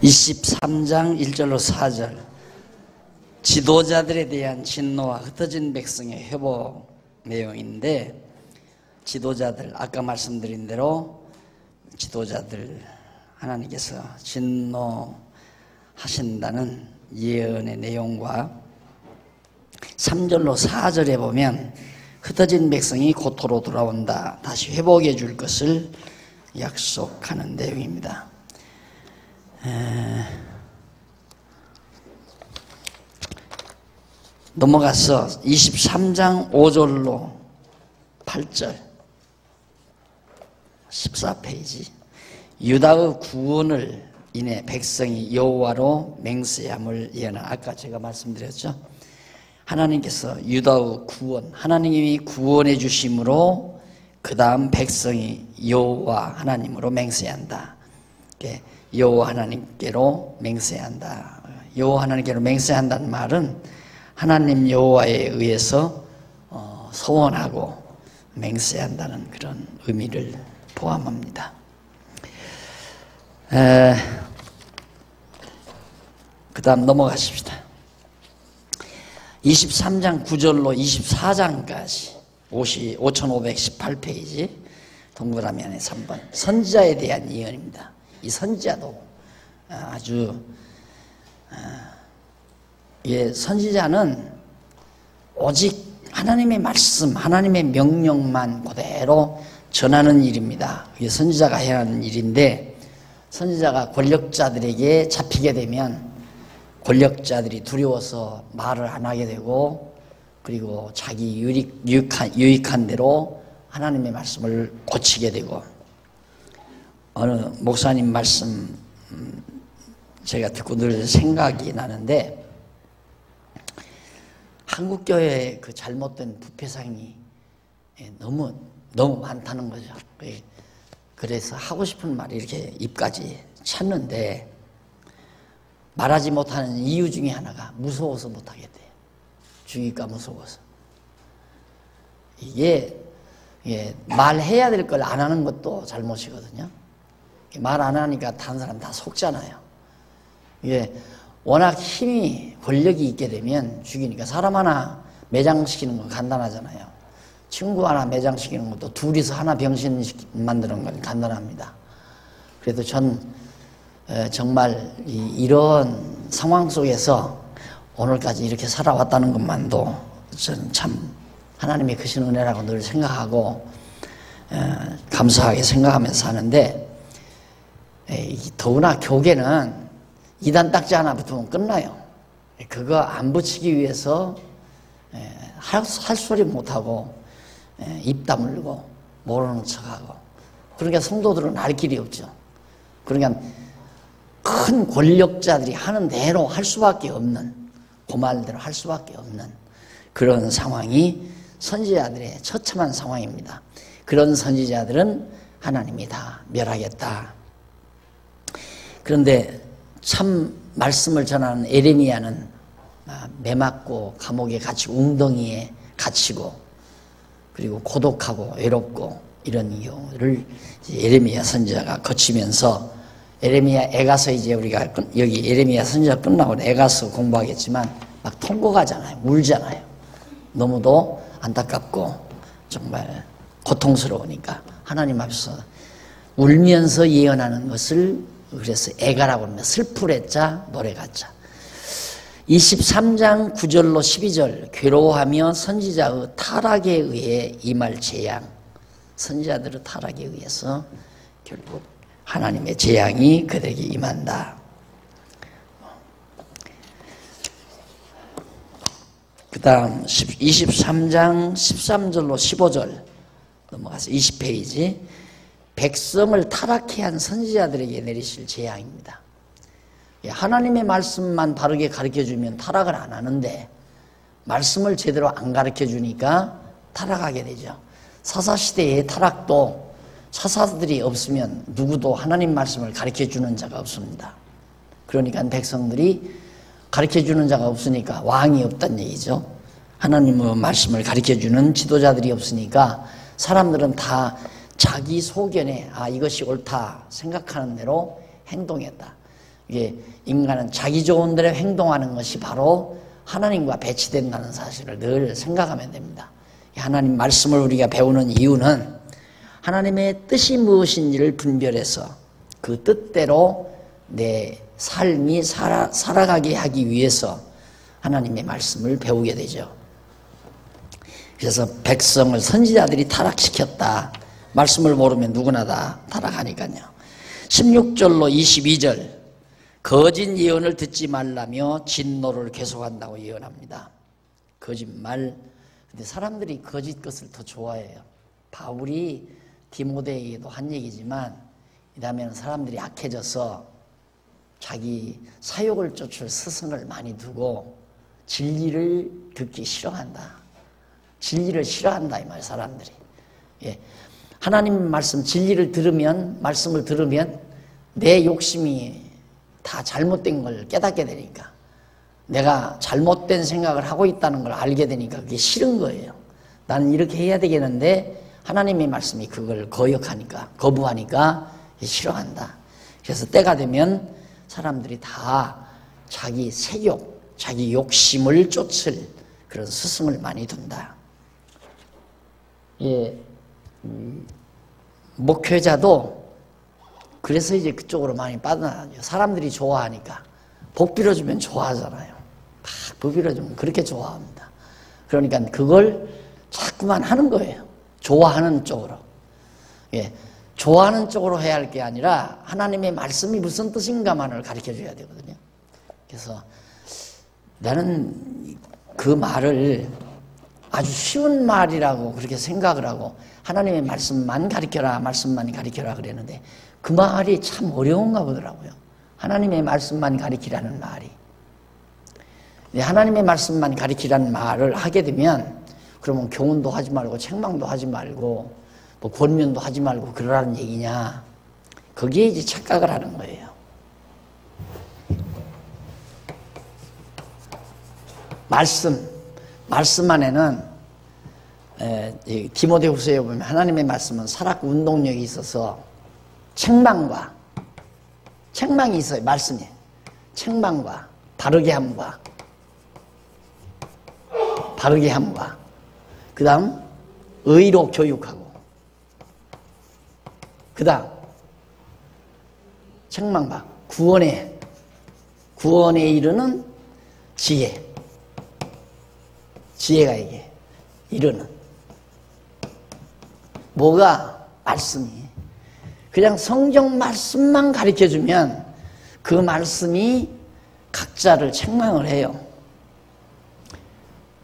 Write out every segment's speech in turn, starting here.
23장 1절로 4절 지도자들에 대한 진노와 흩어진 백성의 회복 내용인데, 지도자들, 아까 말씀드린 대로 지도자들 하나님께서 진노하신다는 예언의 내용과 3절로 4절에 보면 흩어진 백성이 고토로 돌아온다, 다시 회복해 줄 것을 약속하는 내용입니다. 넘어가서 23장 5절로 8절 14페이지 유다의 구원을 인해 백성이 여호와로 맹세함을 예언한, 아까 제가 말씀드렸죠. 하나님께서 유다의 구원, 하나님이 구원해 주심으로 그 다음 백성이 여호와 하나님으로 맹세한다. 여호와 하나님께로 맹세한다. 여호와 하나님께로 맹세한다는 말은 하나님 여호와에 의해서 소원하고 맹세한다는 그런 의미를 포함합니다. 그 다음 넘어가십시다. 23장 9절로 24장까지 5518페이지 동그라미 안에 3번 선지자에 대한 예언입니다. 이 선지자도 아주 선지자는 오직 하나님의 말씀, 하나님의 명령만 그대로 전하는 일입니다. 이게 선지자가 해야 하는 일인데, 선지자가 권력자들에게 잡히게 되면 권력자들이 두려워서 말을 안 하게 되고, 그리고 자기 유익한 대로 하나님의 말씀을 고치게 되고, 어느 목사님 말씀 제가 듣고 늘 생각이 나는데, 한국교회의 그 잘못된 부패상이 너무 많다는 거죠. 그래서 하고 싶은 말이 이렇게 입까지 찼는데, 말하지 못하는 이유 중에 하나가 무서워서 못하겠대요. 죽일까 무서워서. 이게 말해야 될 걸 안 하는 것도 잘못이거든요. 말 안 하니까 다른 사람 다 속잖아요. 이게 워낙 힘이, 권력이 있게 되면 죽이니까, 사람 하나 매장시키는 건 간단하잖아요. 친구 하나 매장시키는 것도 둘이서 하나 병신 만드는 건 간단합니다. 그래도 전 정말 이런 상황 속에서 오늘까지 이렇게 살아왔다는 것만도 저는 참 하나님의 크신 은혜라고 늘 생각하고 감사하게 생각하면서 사는데, 더구나 교계는 이단 딱지 하나 붙으면 끝나요. 그거 안 붙이기 위해서 할 소리 못하고 입 다물고 모르는 척하고, 그러니까 성도들은 알 길이 없죠. 그러니까 큰 권력자들이 하는 대로 할 수밖에 없는, 그 말대로 할 수밖에 없는 그런 상황이 선지자들의 처참한 상황입니다. 그런 선지자들은 하나님이 다 멸하겠다. 그런데 참 말씀을 전하는 에레미야는 매 맞고 감옥에 갇히고 웅덩이에 갇히고, 그리고 고독하고 외롭고 이런 경우를 에레미야 선지자가 거치면서, 에레미야 애가서 이제 우리가 여기 에레미야 선지자 끝나고 애가서 공부하겠지만 막 통곡하잖아요. 울잖아요. 너무도 안타깝고 정말 고통스러우니까 하나님 앞에서 울면서 예언하는 것을, 그래서 애가라고 합니다. 슬프랬자 노래가자. 23장 9절로 12절 괴로워하며 선지자의 타락에 의해 임할 재앙. 선지자들의 타락에 의해서 결국 하나님의 재앙이 그들에게 임한다. 그 다음 23장 13절로 15절 넘어가서 20페이지 백성을 타락해 한 선지자들에게 내리실 재앙입니다. 하나님의 말씀만 바르게 가르쳐주면 타락을 안 하는데, 말씀을 제대로 안 가르쳐주니까 타락하게 되죠. 사사시대의 타락도 사사들이 없으면 누구도 하나님 말씀을 가르쳐주는 자가 없습니다. 그러니까 백성들이 가르쳐주는 자가 없으니까 왕이 없다는 얘기죠. 하나님의 말씀을 가르쳐주는 지도자들이 없으니까 사람들은 다 자기 소견에 이것이 옳다 생각하는 대로 행동했다. 이게 인간은 자기 좋은 대로 행동하는 것이 바로 하나님과 배치된다는 사실을 늘 생각하면 됩니다. 하나님 말씀을 우리가 배우는 이유는 하나님의 뜻이 무엇인지를 분별해서 그 뜻대로 내 삶이 살아가게 하기 위해서 하나님의 말씀을 배우게 되죠. 그래서 백성을 선지자들이 타락시켰다. 말씀을 모르면 누구나 다 타락하니까요. 16절로 22절 거짓 예언을 듣지 말라며 진노를 계속한다고 예언합니다. 거짓말. 근데 사람들이 거짓 것을 더 좋아해요. 바울이 디모데에게도 한 얘기지만 이 다음에는 사람들이 악해져서 자기 사욕을 쫓을 스승을 많이 두고 진리를 듣기 싫어한다. 진리를 싫어한다 이 말 사람들이. 예. 하나님 말씀 진리를 들으면 말씀을 들으면 내 욕심이 다 잘못된 걸 깨닫게 되니까 내가 잘못된 생각을 하고 있다는 걸 알게 되니까 그게 싫은 거예요. 나는 이렇게 해야 되겠는데 하나님의 말씀이 그걸 거부하니까 싫어한다. 그래서 때가 되면 사람들이 다 자기 색욕, 자기 욕심을 쫓을 그런 스승을 많이 둔다. 예, 목회자도 그래서 이제 그쪽으로 많이 빠져나가죠. 사람들이 좋아하니까. 복 빌어주면 좋아하잖아요. 복 빌어주면 그렇게 좋아합니다. 그러니까 그걸 자꾸만 하는 거예요. 좋아하는 쪽으로. 예, 좋아하는 쪽으로 해야 할 게 아니라 하나님의 말씀이 무슨 뜻인가만을 가르쳐 줘야 되거든요. 그래서 나는 그 말을 아주 쉬운 말이라고 그렇게 생각을 하고 하나님의 말씀만 가르쳐라, 말씀만 가르쳐라 그랬는데 그 말이 참 어려운가 보더라고요. 하나님의 말씀만 가르치라는 말이. 하나님의 말씀만 가르치라는 말을 하게 되면 그러면 교훈도 하지 말고 책망도 하지 말고 뭐 권면도 하지 말고 그러라는 얘기냐. 거기에 이제 착각을 하는 거예요. 말씀 안에는 디모데후서에 보면 하나님의 말씀은 살았고 운동력이 있어서 책망이 있어요. 말씀이 책망과 바르게 함과 그 다음 의로 교육하고 그 다음 책망과 구원에 이르는 지혜가 이게 이르는 뭐가 말씀이 그냥 성경 말씀만 가르쳐주면 그 말씀이 각자를 책망을 해요.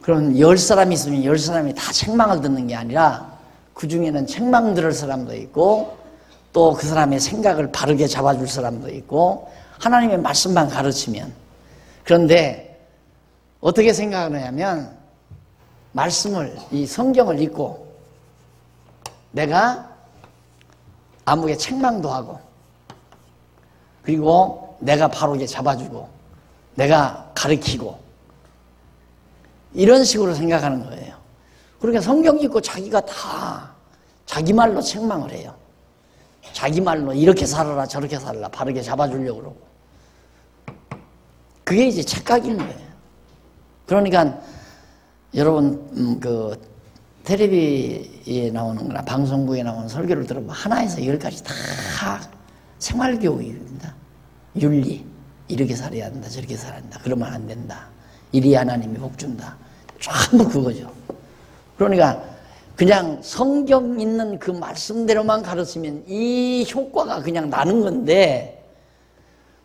그럼 10사람이 있으면 10사람이 다 책망을 듣는 게 아니라 그 중에는 책망 들을 사람도 있고 또 그 사람의 생각을 바르게 잡아줄 사람도 있고 하나님의 말씀만 가르치면. 그런데 어떻게 생각하느냐면 말씀을 이 성경을 읽고 내가 아무개 책망도 하고 그리고 내가 바르게 잡아주고 내가 가르치고 이런 식으로 생각하는 거예요. 그러니까 성경 읽고 자기가 다 자기 말로 책망을 해요. 자기 말로 이렇게 살아라 저렇게 살아라 바르게 잡아주려고 그러고 그게 이제 착각인 거예요. 그러니까 여러분 그 텔레비에 나오는 거나 방송국에 나오는 설교를 들으면 하나에서 10가지 다 생활교육입니다. 윤리 이렇게 살아야 한다 저렇게 살아야 한다 그러면 안 된다 이리 하나님이 복준다 전부 그거죠. 그러니까 그냥 성경 있는 그 말씀대로만 가르치면 이 효과가 그냥 나는 건데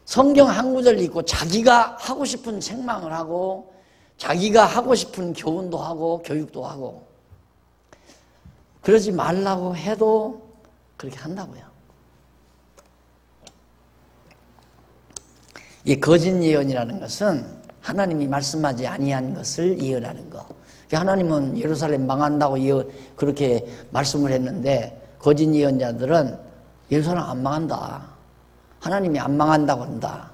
성경 한 구절 읽고 자기가 하고 싶은 책망을 하고 자기가 하고 싶은 교훈도 하고 교육도 하고 그러지 말라고 해도 그렇게 한다고요. 이 거짓 예언이라는 것은 하나님이 말씀하지 아니한 것을 예언하는 거. 하나님은 예루살렘 망한다고 그렇게 말씀을 했는데 거짓 예언자들은 예루살렘 안 망한다. 하나님이 안 망한다고 한다.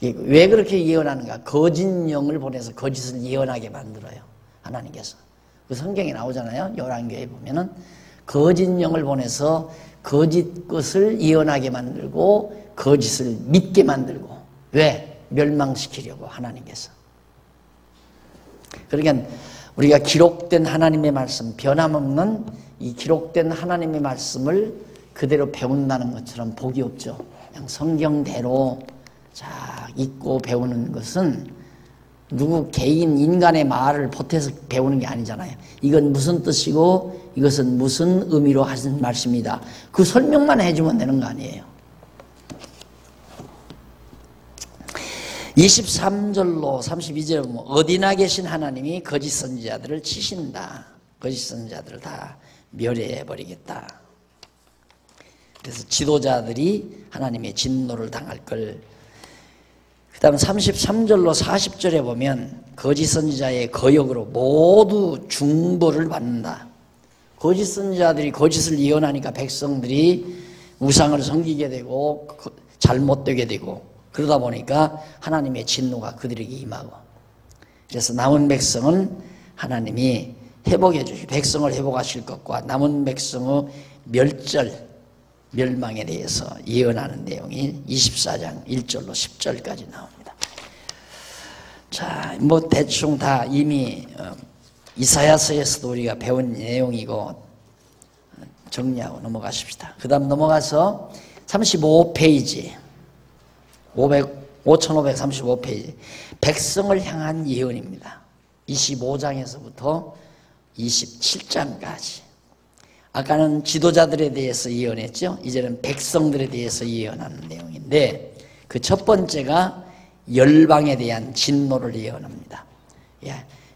왜 그렇게 예언하는가? 거짓 영을 보내서 거짓을 예언하게 만들어요. 하나님께서. 그 성경에 나오잖아요. 열왕기에 보면은 거짓 영을 보내서 거짓 것을 예언하게 만들고 거짓을 믿게 만들고 왜? 멸망시키려고 하나님께서. 그러니까 우리가 기록된 하나님의 말씀, 변함없는 이 기록된 하나님의 말씀을 그대로 배운다는 것처럼 복이 없죠. 그냥 성경대로 자 읽고 배우는 것은 누구 개인 인간의 말을 보태서 배우는 게 아니잖아요. 이건 무슨 뜻이고 이것은 무슨 의미로 하신 말씀이다. 그 설명만 해주면 되는 거 아니에요. 23절로 32절에 보면 어디나 계신 하나님이 거짓 선지자들을 치신다. 거짓 선지자들을 다 멸해버리겠다. 그래서 지도자들이 하나님의 진노를 당할 걸. 그 다음 33절로 40절에 보면 거짓 선지자의 거역으로 모두 중벌을 받는다. 거짓 선지자들이 거짓을 예언하니까 백성들이 우상을 섬기게 되고 잘못되게 되고 그러다 보니까 하나님의 진노가 그들에게 임하고, 그래서 남은 백성은 하나님이 회복해 주시고 백성을 회복하실 것과 남은 백성의 멸망에 대해서 예언하는 내용이 24장 1절로 10절까지 나옵니다. 자, 뭐 대충 다 이미 이사야서에서도 우리가 배운 내용이고 정리하고 넘어가십시다. 그 다음 넘어가서 35페이지 5535페이지 백성을 향한 예언입니다. 25장에서부터 27장까지. 아까는 지도자들에 대해서 예언했죠. 이제는 백성들에 대해서 예언하는 내용인데 그 첫 번째가 열방에 대한 진노를 예언합니다.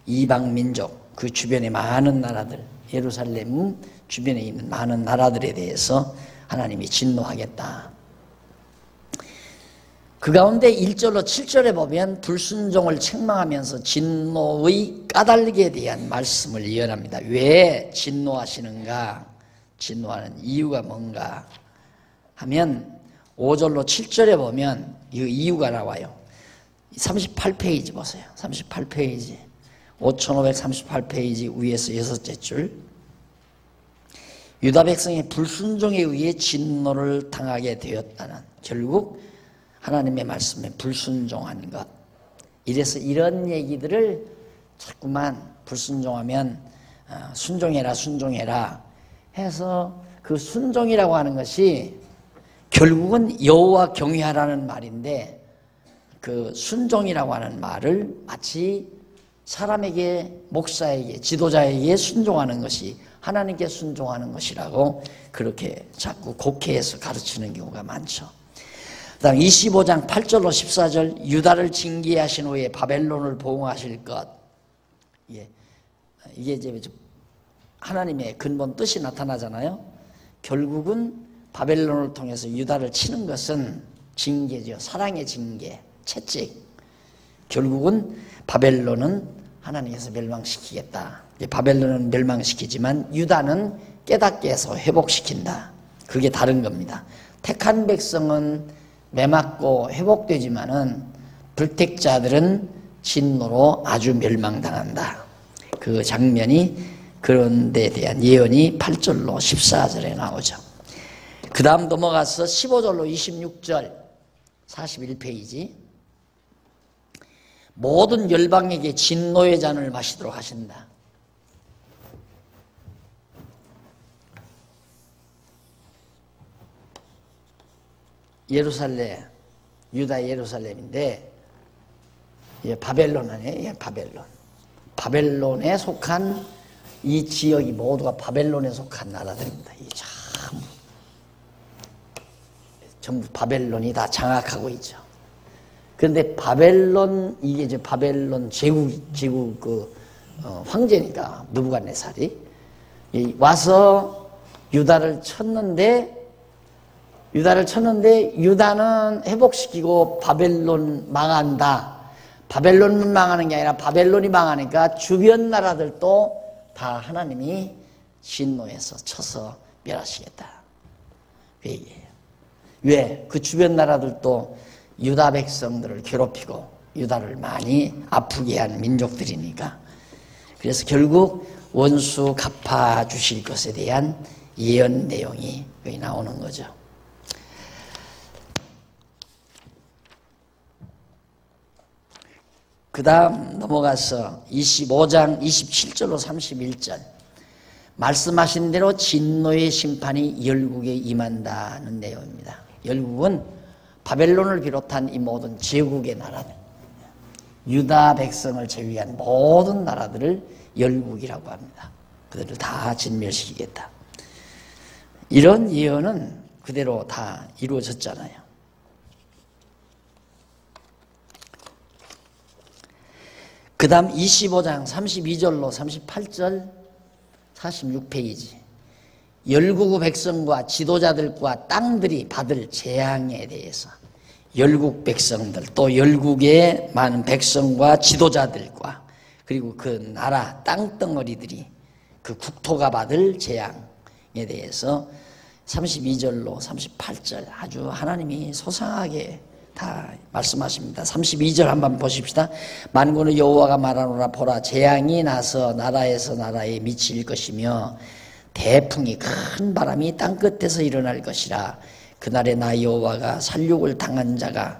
이방 민족, 그 주변의 많은 나라들, 예루살렘 주변에 있는 많은 나라들에 대해서 하나님이 진노하겠다. 그 가운데 1절로 7절에 보면 불순종을 책망하면서 진노의 까닭에 대한 말씀을 예언합니다. 왜 진노하시는가? 진노하는 이유가 뭔가 하면 5절로 7절에 보면 이 이유가 나와요. 38페이지 보세요. 38페이지 5538페이지 위에서 6째 줄. 유다 백성이 불순종에 의해 진노를 당하게 되었다는, 결국 하나님의 말씀에 불순종한 것. 이래서 이런 얘기들을 자꾸만 불순종하면 순종해라 순종해라 해서 그 순종이라고 하는 것이 결국은 여호와 경외하라는 말인데 그 순종이라고 하는 말을 마치 사람에게, 목사에게, 지도자에게 순종하는 것이 하나님께 순종하는 것이라고 그렇게 자꾸 곡해해서 가르치는 경우가 많죠. 그 다음 25장 8절로 14절 유다를 징계하신 후에 바벨론을 보응하실 것. 이게 이제 하나님의 근본 뜻이 나타나잖아요. 결국은 바벨론을 통해서 유다를 치는 것은 징계죠. 사랑의 징계, 채찍. 결국은 바벨론은 하나님께서 멸망시키겠다. 바벨론은 멸망시키지만 유다는 깨닫게 해서 회복시킨다. 그게 다른 겁니다. 택한 백성은 매맞고 회복되지만은 불택자들은 진노로 아주 멸망당한다. 그 장면이, 그런 데 대한 예언이 8절로 14절에 나오죠. 그 다음 넘어가서 15절로 26절 41페이지 모든 열방에게 진노의 잔을 마시도록 하신다. 예루살렘, 유다 예루살렘인데 바벨론 아니에요? 바벨론. 바벨론에 속한 이 지역이 모두가 바벨론에 속한 나라들입니다. 전부 바벨론이 다 장악하고 있죠. 그런데 바벨론, 이게 이제 바벨론 제국 황제니까 느부갓네살이 와서 유다를 쳤는데 유다는 회복시키고 바벨론 망한다. 바벨론만 망하는 게 아니라 바벨론이 망하니까 주변 나라들도 다 하나님이 진노해서 쳐서 멸하시겠다. 그 얘기예요. 왜? 그 주변 나라들도 유다 백성들을 괴롭히고 유다를 많이 아프게 한 민족들이니까. 그래서 결국 원수 갚아주실 것에 대한 예언 내용이 여기 나오는 거죠. 그 다음 넘어가서 25장 27절로 31절. 말씀하신 대로 진노의 심판이 열국에 임한다는 내용입니다. 열국은 바벨론을 비롯한 이 모든 제국의 나라들, 유다 백성을 제외한 모든 나라들을 열국이라고 합니다. 그들을 다 진멸시키겠다. 이런 예언은 그대로 다 이루어졌잖아요. 그 다음 25장 32절로 38절 46페이지. 열국 백성과 지도자들과 땅들이 받을 재앙에 대해서 열국 백성들, 또 열국의 많은 백성과 지도자들과 그리고 그 나라 땅덩어리들이 그 국토가 받을 재앙에 대해서 32절로 38절 아주 하나님이 소상하게 다 말씀하십니다. 32절 한번 보십시다. 만군의 여호와가 말하노라. 보라, 재앙이 나서 나라에서 나라에 미칠 것이며 대풍이 큰 바람이 땅끝에서 일어날 것이라. 그날에 나 여호와가 살육을 당한 자가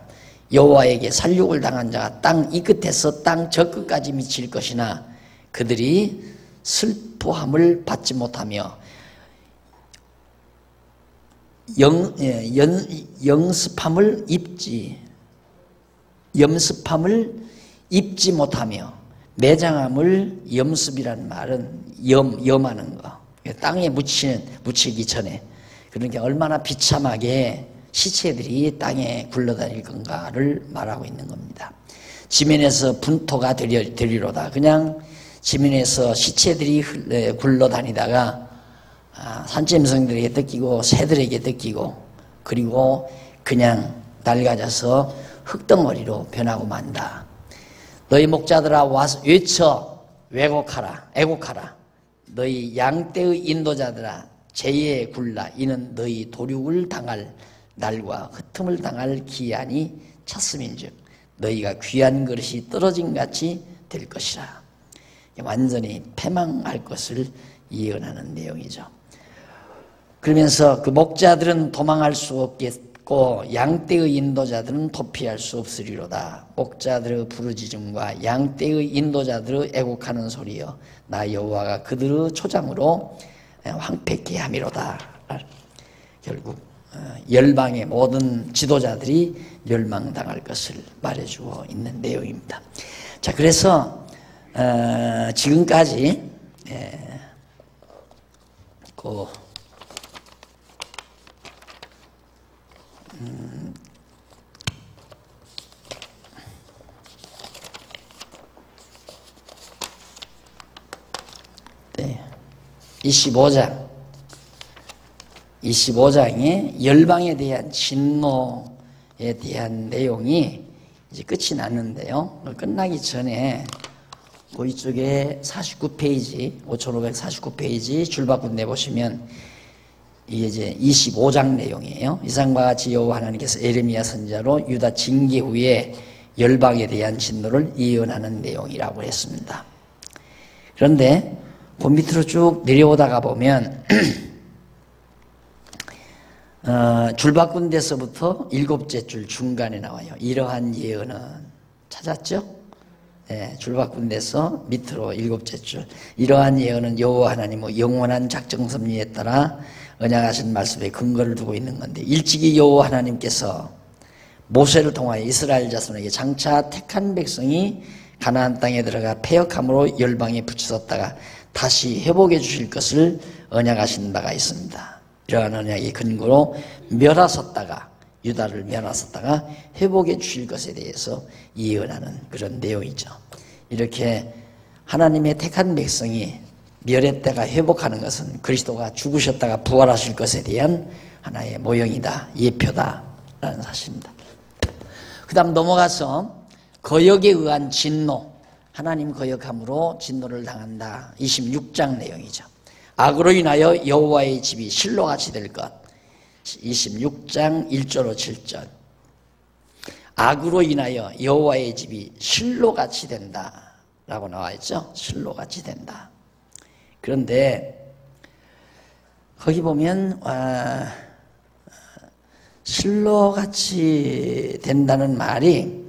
여호와에게 살육을 당한 자가 땅 이 끝에서 땅 저 끝까지 미칠 것이나 그들이 슬퍼함을 받지 못하며 염습함을 입지 못하며 매장함을 염습이란 말은 염하는 거. 땅에 묻히기 전에. 그러니까 얼마나 비참하게 시체들이 땅에 굴러다닐 건가를 말하고 있는 겁니다. 지면에서 분토가 되리로다. 그냥 지면에서 시체들이 굴러다니다가 산짐승들에게 뜯기고 새들에게 뜯기고 그리고 그냥 낡아져서 흙덩어리로 변하고 만다. 너희 목자들아 와서 외쳐 애곡하라. 너희 양떼의 인도자들아 재에 굴라. 이는 너희 도륙을 당할 날과 흩음을 당할 기한이 찼음인즉 너희가 귀한 그릇이 떨어진 같이 될 것이라. 완전히 패망할 것을 예언하는 내용이죠. 그러면서 그 목자들은 도망할 수 없겠고 양떼의 인도자들은 도피할 수 없으리로다. 목자들의 부르짖음과 양떼의 인도자들의 애곡하는 소리여 나 여호와가 그들의 초장으로 황폐케 함이로다. 결국 열방의 모든 지도자들이 멸망당할 것을 말해주고 있는 내용입니다. 자, 그래서 지금까지 네, 25장의 열방에 대한 진노에 대한 내용이 이제 끝이 났는데요. 끝나기 전에 그 이쪽에 49페이지, 5549페이지 줄바꿈 내보시면 이게 이제 25장 내용이에요. 이상과 같이 여호와 하나님께서 에레미야 선지자로 유다 징계 후에 열방에 대한 진노를 예언하는 내용이라고 했습니다. 그런데 그 밑으로 쭉 내려오다가 보면 줄 바꾼 데서부터 7째 줄 중간에 나와요. 이러한 예언은 찾았죠? 네, 줄 바꾼 데서 밑으로 7째 줄. 이러한 예언은 여호와 하나님의 영원한 작정 섭리에 따라 언약하신 말씀에 근거를 두고 있는 건데 일찍이 여호와 하나님께서 모세를 통하여 이스라엘 자손에게 장차 택한 백성이 가나안 땅에 들어가 패역함으로 열방에 붙이셨다가 다시 회복해 주실 것을 언약하신 바가 있습니다. 이러한 언약의 근거로 유다를 멸하셨다가 회복해 주실 것에 대해서 예언하는 그런 내용이죠. 이렇게 하나님의 택한 백성이 멸했다가 회복하는 것은 그리스도가 죽으셨다가 부활하실 것에 대한 하나의 모형이다, 예표다라는 사실입니다. 그 다음 넘어가서 거역에 의한 진노, 하나님 거역함으로 진노를 당한다. 26장 내용이죠. 악으로 인하여 여호와의 집이 실로같이 될 것. 26장 1절로 7절. 악으로 인하여 여호와의 집이 실로같이 된다라고 나와 있죠. 실로같이 된다. 그런데 거기 보면 실로같이 된다는 말이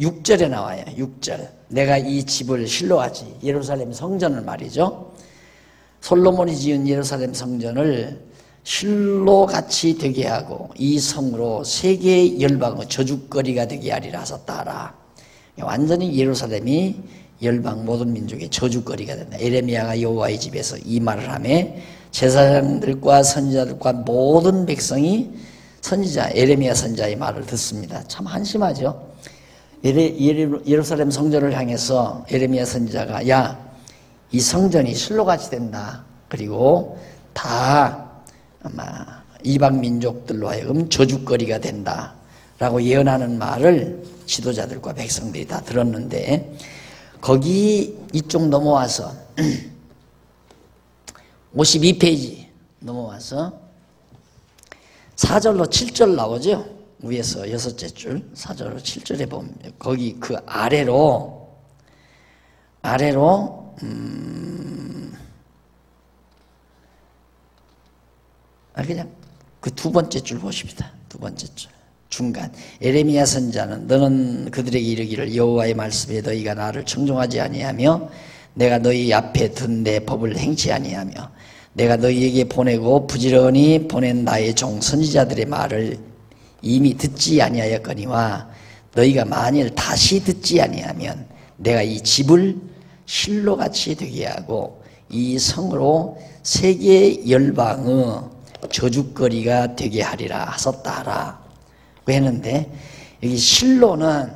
6절에 나와요. 6절. 내가 이 집을 실로하지. 예루살렘 성전을 말이죠. 솔로몬이 지은 예루살렘 성전을 실로같이 되게 하고 이 성으로 세계 열방의 저주거리가 되게 하리라 하셨다 하라. 완전히 예루살렘이 열방 모든 민족의 저주거리가 된다. 에레미야가 여호와의 집에서 이 말을 하며 제사장들과 선지자들과 모든 백성이 선지자 에레미야 선지자의 말을 듣습니다. 참 한심하죠. 예루살렘 성전을 향해서 에레미야 선지자가 야, 이 성전이 실로같이 된다. 그리고 다 아마 이방 민족들로 하여금 저주거리가 된다 라고 예언하는 말을 지도자들과 백성들이 다 들었는데, 거기 이쪽 넘어와서 52페이지 넘어와서 4절로 7절 나오죠. 위에서 6째 줄 4절로 7절에 보면 거기 그 아래로 그냥 그 두 번째 줄 보십니다. 두 번째 줄 중간. 에레미야 선지자는 너는 그들에게 이르기를 여호와의 말씀에 너희가 나를 청종하지 아니하며 내가 너희 앞에 둔 내 법을 행치 아니하며 내가 너희에게 보내고 부지런히 보낸 나의 종 선지자들의 말을 이미 듣지 아니하였거니와 너희가 만일 다시 듣지 아니하면 내가 이 집을 실로같이 되게 하고 이 성으로 세계 열방의 저주거리가 되게 하리라 하셨다 하라 했는데, 여기 실로는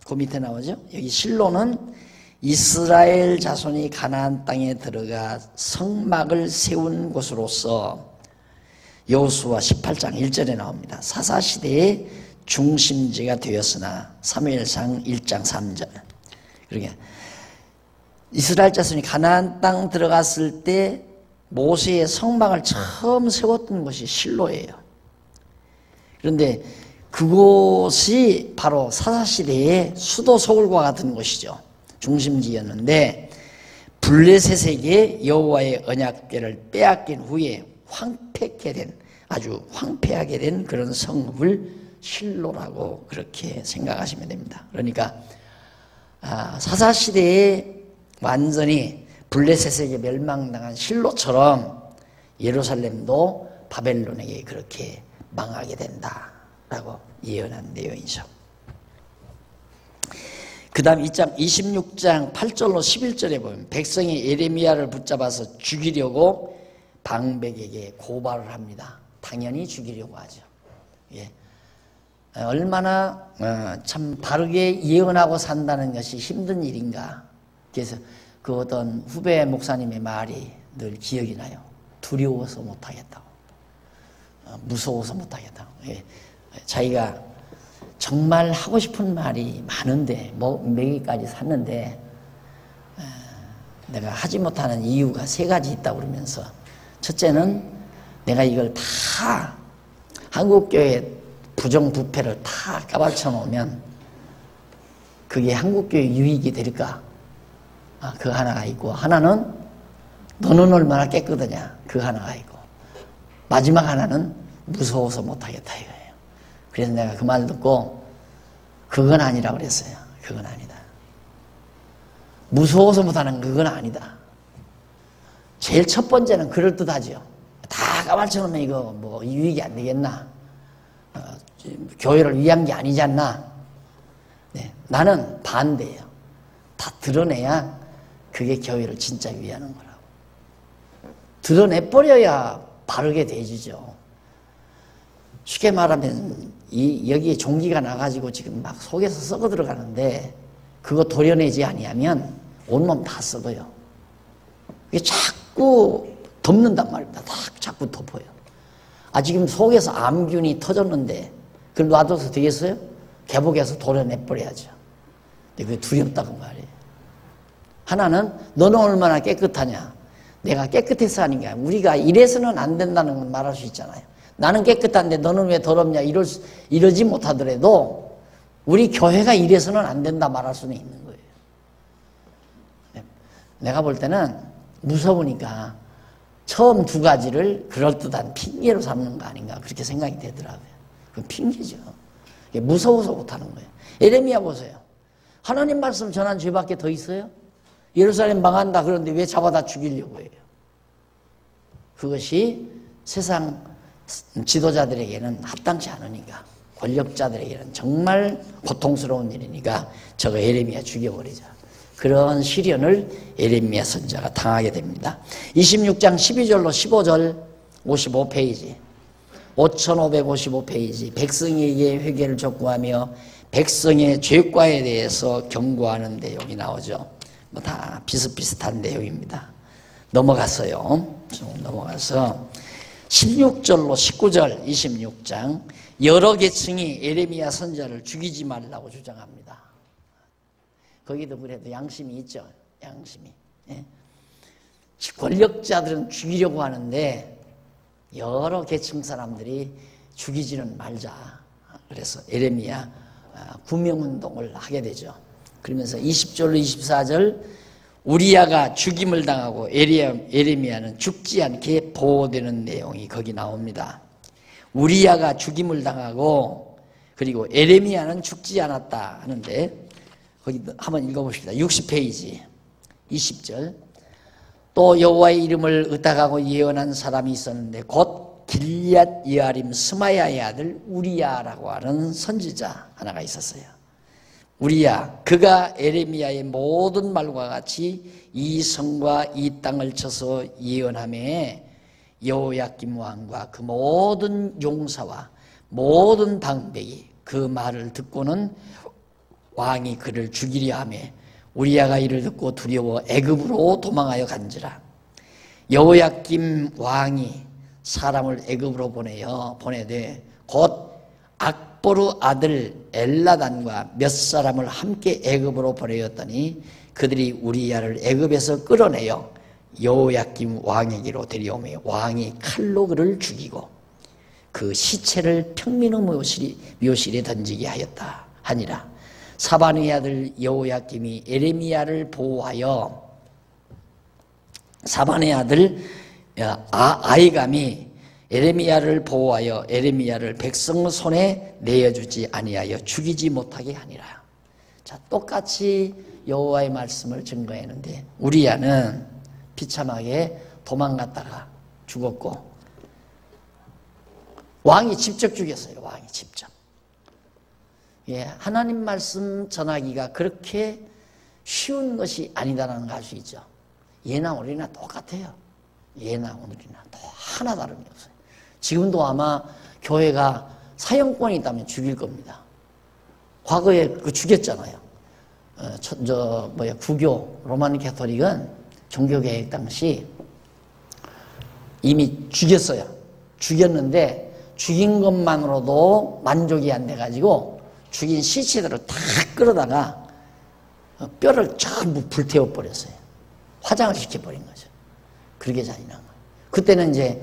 그 밑에 나오죠. 여기 실로는 이스라엘 자손이 가나안 땅에 들어가 성막을 세운 곳으로서 여호수아 18장 1절에 나옵니다. 사사시대의 중심지가 되었으나 사무엘상 1장 3절. 그러니까 이스라엘 자손이 가나안 땅 들어갔을 때 모세의 성막을 처음 세웠던 곳이 실로예요. 그런데 그곳이 바로 사사시대의 수도 서울과 같은 곳이죠. 중심지였는데 블레셋에게 여호와의 언약궤를 빼앗긴 후에 황폐케 된, 아주 황폐하게 된 그런 성읍을 실로라고 그렇게 생각하시면 됩니다. 그러니까 사사시대에 완전히 블레셋에게 멸망당한 실로처럼 예루살렘도 바벨론에게 그렇게 망하게 된다라고 예언한 내용이죠. 그 다음 26장 8절로 11절에 보면 백성이 예레미야를 붙잡아서 죽이려고 방백에게 고발을 합니다. 당연히 죽이려고 하죠. 예. 얼마나 참 바르게 예언하고 산다는 것이 힘든 일인가. 그래서 그 어떤 후배 목사님의 말이 늘 기억이 나요. 두려워서 못하겠다고, 무서워서 못하겠다고. 예. 자기가 정말 하고 싶은 말이 많은데 뭐 몇 개까지 샀는데 내가 하지 못하는 이유가 3가지 있다고 그러면서, 첫째는 내가 이걸 다 한국교회 부정부패를 다 까발쳐 놓으면 그게 한국교회 유익이 될까? 그 하나가 있고, 하나는 너는 얼마나 깨끗하냐? 그 하나가 있고, 마지막 하나는 무서워서 못하겠다 이거예요. 그래서 내가 그 말 듣고 그건 아니라고 그랬어요. 그건 아니다. 무서워서 못하는 그건 아니다. 제일 첫 번째는 그럴듯하죠. 다 까발쳐 놓으면 이거 뭐 유익이 안 되겠나? 교회를 위한 게 아니지 않나? 네, 나는 반대예요. 다 드러내야 그게 교회를 진짜 위하는 거라고. 드러내버려야 바르게 되지죠. 쉽게 말하면 여기에 종기가 나가지고 지금 막 속에서 썩어 들어가는데 그거 도려내지 아니하면 온몸 다 썩어요. 이게 자꾸 덮는단 말입니다. 자꾸 덮어요. 지금 속에서 암균이 터졌는데 그걸 놔둬서 되겠어요? 개복해서 도려내버려야죠. 근데 그게 두렵다고 말이에요. 하나는 너는 얼마나 깨끗하냐? 내가 깨끗해서 하는 게 아니라 우리가 이래서는 안 된다는 건 말할 수 있잖아요. 나는 깨끗한데 너는 왜 더럽냐? 이러지 못하더라도 우리 교회가 이래서는 안 된다 말할 수는 있는 거예요. 내가 볼 때는 무서우니까 처음 2가지를 그럴듯한 핑계로 삼는 거 아닌가 그렇게 생각이 되더라고요. 그건 핑계죠. 무서워서 못하는 거예요. 예레미야 보세요. 하나님 말씀 전한 죄밖에 더 있어요? 예루살렘 망한다 그런데 왜 잡아다 죽이려고 해요? 그것이 세상 지도자들에게는 합당치 않으니까, 권력자들에게는 정말 고통스러운 일이니까 저거 예레미야 죽여버리자. 그런 시련을 예레미야 선지자가 당하게 됩니다. 26장 12절로 15절 55페이지 5555페이지 백성에게 회개를 촉구하며 백성의 죄과에 대해서 경고하는 내용이 나오죠. 뭐 다 비슷비슷한 내용입니다. 넘어갔어요. 넘어가서 16절로 19절 26장 여러 계층이 예레미야 선지자를 죽이지 말라고 주장합니다. 거기도 그래도 양심이 있죠. 양심이. 예. 권력자들은 죽이려고 하는데 여러 계층 사람들이 죽이지는 말자. 그래서 예레미야 구명운동을 하게 되죠. 그러면서 20절로 24절 우리야가 죽임을 당하고 예레미야는 죽지 않게 보호되는 내용이 거기 나옵니다. 우리야가 죽임을 당하고 그리고 예레미야는 죽지 않았다 하는데 거기 한번 읽어봅시다. 60페이지 20절 또 여호와의 이름을 의탁하고 예언한 사람이 있었는데 곧 길앗 여아림 스마야의 아들 우리야라고 하는 선지자 하나가 있었어요. 우리야 그가 예레미야의 모든 말과 같이 이 성과 이 땅을 쳐서 예언하며 여호야김 왕과 그 모든 용사와 모든 방백이 그 말을 듣고는 왕이 그를 죽이려 하며 우리야가 이를 듣고 두려워 애굽으로 도망하여 간지라. 여호야김 왕이 사람을 애굽으로 보내되 곧 악보르 아들 엘라단과 몇 사람을 함께 애굽으로 보내었더니 그들이 우리야를 애굽에서 끌어내어 여호야김 왕에게로 데려오며 왕이 칼로 그를 죽이고 그 시체를 평민의 묘실에 던지게 하였다 하니라. 사반의 아들 여호야김이 예레미야를 보호하여 사반의 아들 아히감이 예레미야를 보호하여 예레미야를 백성 손에 내어주지 아니하여 죽이지 못하게 하니라. 자, 똑같이 여호와의 말씀을 증거했는데 우리야는 비참하게 도망갔다가 죽었고 왕이 직접 죽였어요. 왕이 직접. 예, 하나님 말씀 전하기가 그렇게 쉬운 것이 아니다라는 걸 알 수 있죠. 예나 오늘이나 똑같아요. 예나 오늘이나 또 하나 다름이 없어요. 지금도 아마 교회가 사형권이 있다면 죽일 겁니다. 과거에 그 죽였잖아요. 구교 로만 캐토릭은 종교개혁 당시 이미 죽였어요. 죽였는데 죽인 것만으로도 만족이 안 돼가지고 죽인 시체들을 다 끌어다가 뼈를 전부 불태워 버렸어요. 화장을 시켜버린 거죠. 그렇게 잔인한 거예요. 그때는 이제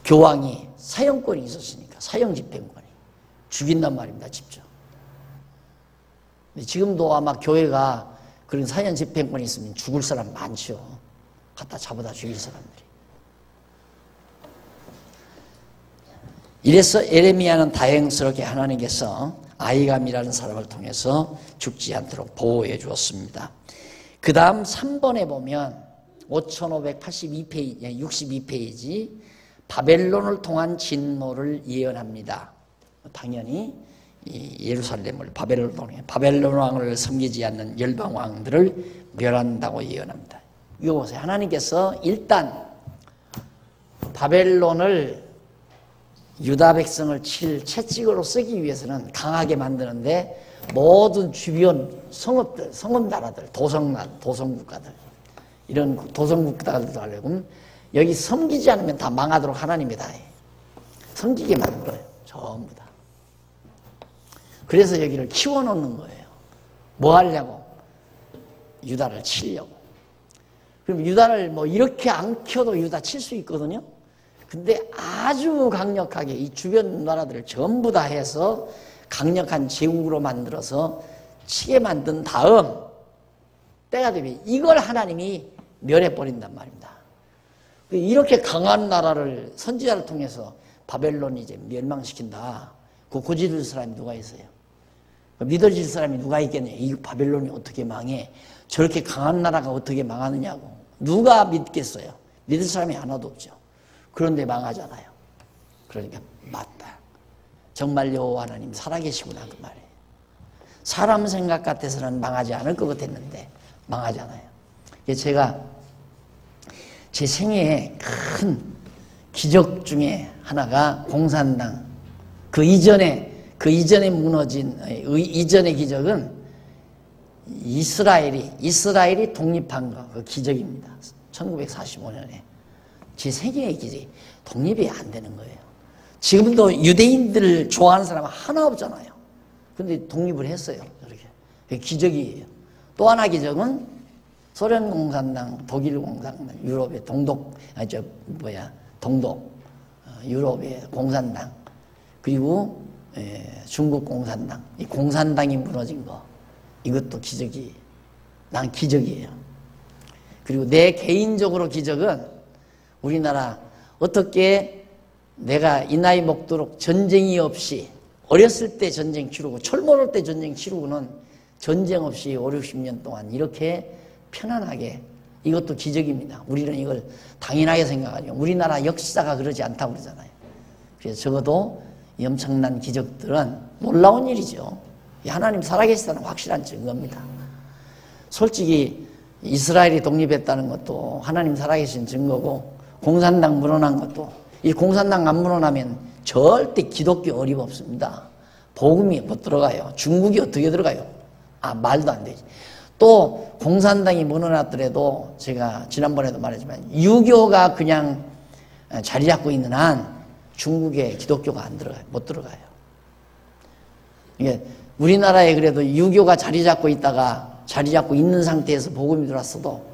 교황이 사형권이 있었으니까 사형 집행권이 죽인단 말입니다. 직접. 지금도 아마 교회가 그런 사형 집행권이 있으면 죽을 사람 많죠. 갖다 잡아다 죽일 사람들이. 이래서 예레미야는 다행스럽게 하나님께서 아히감이라는 사람을 통해서 죽지 않도록 보호해 주었습니다. 그 다음 3번에 보면 5582페이지, 62페이지 바벨론을 통한 진노를 예언합니다. 당연히 예루살렘을 바벨론 왕을 섬기지 않는 열방 왕들을 멸한다고 예언합니다. 이거 보세요. 하나님께서 일단 바벨론을 유다 백성을 칠 채찍으로 쓰기 위해서는 강하게 만드는데 모든 주변 성읍들, 성읍나라들, 도성국가들 이런 도성국가들도 하려고 여기 섬기지 않으면 다 망하도록 하나님이 다 해. 섬기게 만들어요. 전부 다. 그래서 여기를 키워놓는 거예요. 뭐 하려고? 유다를 치려고. 그럼 유다를 뭐 이렇게 안 키워도 유다 칠 수 있거든요. 근데 아주 강력하게 이 주변 나라들을 전부 다 해서 강력한 제국으로 만들어서 치게 만든 다음 때가 되면 이걸 하나님이 멸해버린단 말입니다. 이렇게 강한 나라를 선지자를 통해서 바벨론이 이제 멸망시킨다. 그 고집을 사람이 누가 있어요? 믿어질 사람이 누가 있겠냐. 이 바벨론이 어떻게 망해. 저렇게 강한 나라가 어떻게 망하느냐고. 누가 믿겠어요. 믿을 사람이 하나도 없죠. 그런데 망하잖아요. 그러니까 맞다. 정말 여호와 하나님 살아계시구나 그 말이에요. 사람 생각 같아서는 망하지 않을 것 같았는데 망하잖아요. 제가 제 생애에 큰 기적 중에 하나가 공산당 그 이전에 무너진 이전의 기적은 이스라엘이 독립한 거 그 기적입니다. 1945년에 제 생애의 기적이 독립이 안 되는 거예요. 지금도 유대인들을 좋아하는 사람은 하나 없잖아요. 근데 독립을 했어요. 이렇게 기적이에요. 또 하나 기적은 소련 공산당, 독일 공산당, 유럽의 유럽의 공산당, 그리고 중국 공산당, 이 공산당이 무너진 거, 이것도 난 기적이에요. 그리고 내 개인적으로 기적은 우리나라 어떻게 내가 이 나이 먹도록 전쟁이 없이 어렸을 때 전쟁 치르고 철모를 때 전쟁 치르고는 전쟁 없이 5, 60년 동안 이렇게 편안하게 이것도 기적입니다. 우리는 이걸 당연하게 생각하죠. 우리나라 역사가 그러지 않다고 그러잖아요. 그래서 적어도 이 엄청난 기적들은 놀라운 일이죠. 하나님 살아계시다는 확실한 증거입니다. 솔직히 이스라엘이 독립했다는 것도 하나님 살아계신 증거고 공산당 물러난 것도 이 공산당 안 물러나면 절대 기독교 어림없습니다. 복음이 못 들어가요. 중국이 어떻게 들어가요? 말도 안 되지. 또 공산당이 무너났더라도 제가 지난번에도 말했지만 유교가 그냥 자리 잡고 있는 한 중국에 기독교가 안 들어가요. 못 들어가요. 이게 우리나라에 그래도 유교가 자리 잡고 있는 상태에서 복음이 들어왔어도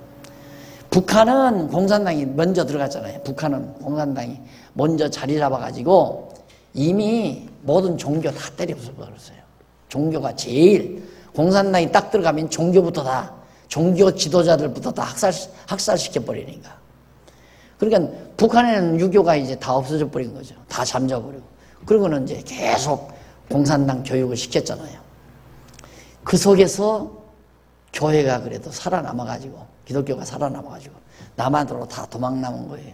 북한은 공산당이 먼저 들어갔잖아요. 북한은 공산당이 먼저 자리 잡아가지고 이미 모든 종교 다 때려 부숴버렸어요. 종교가 제일 공산당이 딱 들어가면 종교 지도자들부터 다 학살시켜버리니까. 그러니까 북한에는 유교가 이제 다 없어져 버린 거죠. 다 잠자버리고. 그러고는 이제 계속 공산당 교육을 시켰잖아요. 그 속에서 교회가 그래도 살아남아가지고, 기독교가 살아남아가지고, 남한으로 다 도망 남은 거예요.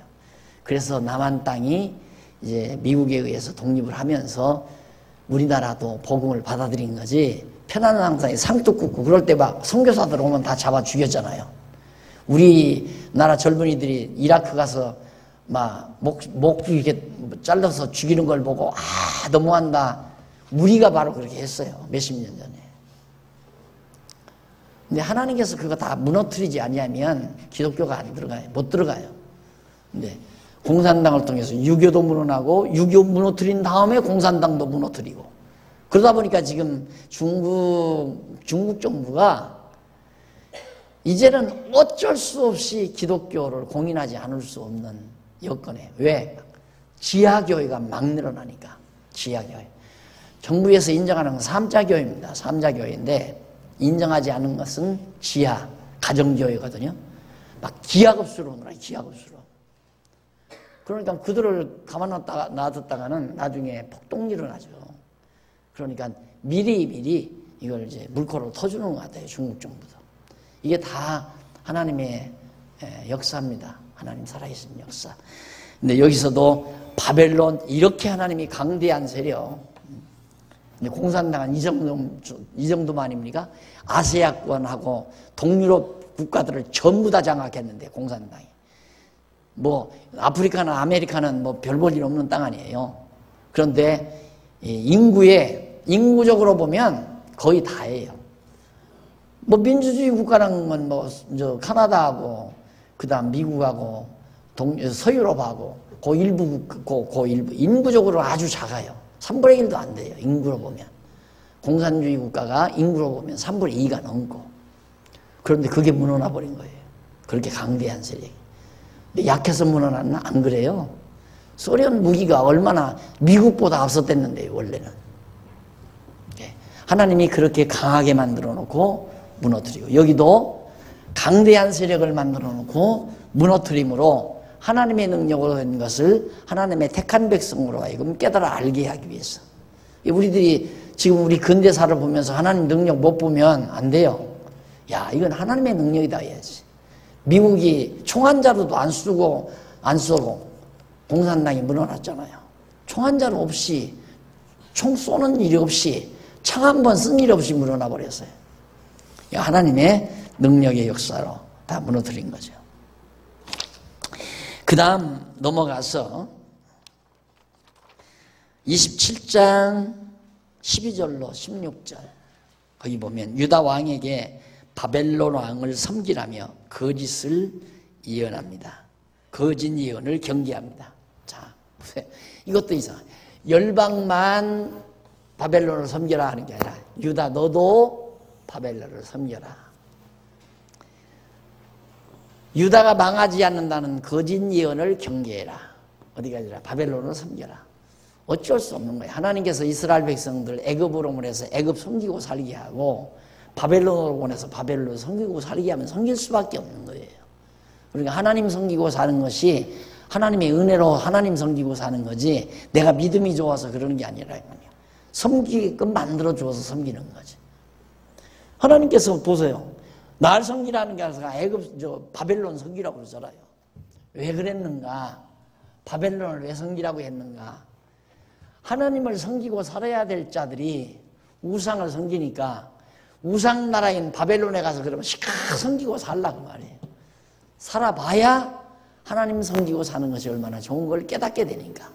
그래서 남한 땅이 이제 미국에 의해서 독립을 하면서 우리나라도 복음을 받아들인 거지, 편안한 항상에 상도 굽고 그럴 때 막 선교사들 오면 다 잡아 죽였잖아요. 우리나라 젊은이들이 이라크 가서 막 목 이렇게 잘라서 죽이는 걸 보고 너무한다. 우리가 바로 그렇게 했어요. 몇십 년 전에. 근데 하나님께서 그거 다 무너뜨리지 아니하면 기독교가 안 들어가요. 못 들어가요. 근데 공산당을 통해서 유교도 무너나고 유교 무너뜨린 다음에 공산당도 무너뜨리고 그러다 보니까 지금 중국 정부가 이제는 어쩔 수 없이 기독교를 공인하지 않을 수 없는 여건에 왜? 지하교회가 막 늘어나니까. 지하교회. 정부에서 인정하는 건 삼자교회입니다. 삼자교회인데 인정하지 않은 것은 지하 가정교회거든요. 막 기하급수로 오느라 기하급수로. 그러니까 그들을 가만 놔뒀다가는 나중에 폭동이 일어나죠. 그러니까 미리 이걸 이제 물꼬를 터주는 것 같아요. 중국 정부도. 이게 다 하나님의 역사입니다. 하나님 살아계신 역사. 근데 여기서도 바벨론 이렇게 하나님이 강대한 세력. 공산당은 이 정도만입니까? 아시아권하고 동유럽 국가들을 전부 다 장악했는데 공산당이. 뭐 아프리카나 아메리카는 뭐 별 볼 일 없는 땅 아니에요. 그런데 인구적으로 보면 거의 다예요. 뭐 민주주의 국가랑은 뭐 저 카나다하고 그다음 미국하고 서유럽하고 그 일부 인구적으로 아주 작아요. 3분의 1도 안 돼요. 인구로 보면. 공산주의 국가가 인구로 보면 3분의 2가 넘고. 그런데 그게 무너나 버린 거예요. 그렇게 강대한 세력이. 근데 약해서 무너났나? 안 그래요. 소련 무기가 얼마나 미국보다 앞섰댔는데요. 원래는. 하나님이 그렇게 강하게 만들어 놓고 무너뜨리고 여기도 강대한 세력을 만들어 놓고 무너뜨림으로 하나님의 능력으로 된 것을 하나님의 택한 백성으로 하여금 깨달아 알게 하기 위해서. 우리들이 지금 우리 근대사를 보면서 하나님 능력 못 보면 안 돼요. 야, 이건 하나님의 능력이다 해야지. 미국이 총 한 자루도 안 쏘고 공산당이 물러났잖아요. 총 한 자루 없이, 총 쏘는 일이 없이, 창 한 번 쓴 일 없이 물러나 버렸어요. 하나님의 능력의 역사로 다 무너뜨린 거죠. 그 다음 넘어가서 27장 12절로 16절 거기 보면 유다 왕에게 바벨론 왕을 섬기라며 거짓을 예언합니다. 거짓 예언을 경계합니다. 자, 보세요. 이것도 이상해요. 열방만 바벨론을 섬겨라 하는 게 아니라 유다 너도 바벨론을 섬겨라. 유다가 망하지 않는다는 거짓 예언을 경계해라. 어디가 아니라 바벨론을 섬겨라. 어쩔 수 없는 거예요. 하나님께서 이스라엘 백성들 애굽으로 보내서 애굽 섬기고 살게 하고 바벨론으로 보내서 바벨론 섬기고 살게 하면 섬길 수밖에 없는 거예요. 그러니까 하나님 섬기고 사는 것이 하나님의 은혜로 하나님 섬기고 사는 거지 내가 믿음이 좋아서 그러는 게 아니라 섬기게끔 만들어 주어서 섬기는 거지. 하나님께서 보세요. 날 섬기라는 게 아니라 바벨론 섬기라고 그러잖아요. 왜 그랬는가? 바벨론을 왜 섬기라고 했는가? 하나님을 섬기고 살아야 될 자들이 우상을 섬기니까 우상 나라인 바벨론에 가서 그러면 시카 섬기고 살라고 말이에요. 살아봐야 하나님 섬기고 사는 것이 얼마나 좋은 걸 깨닫게 되니까.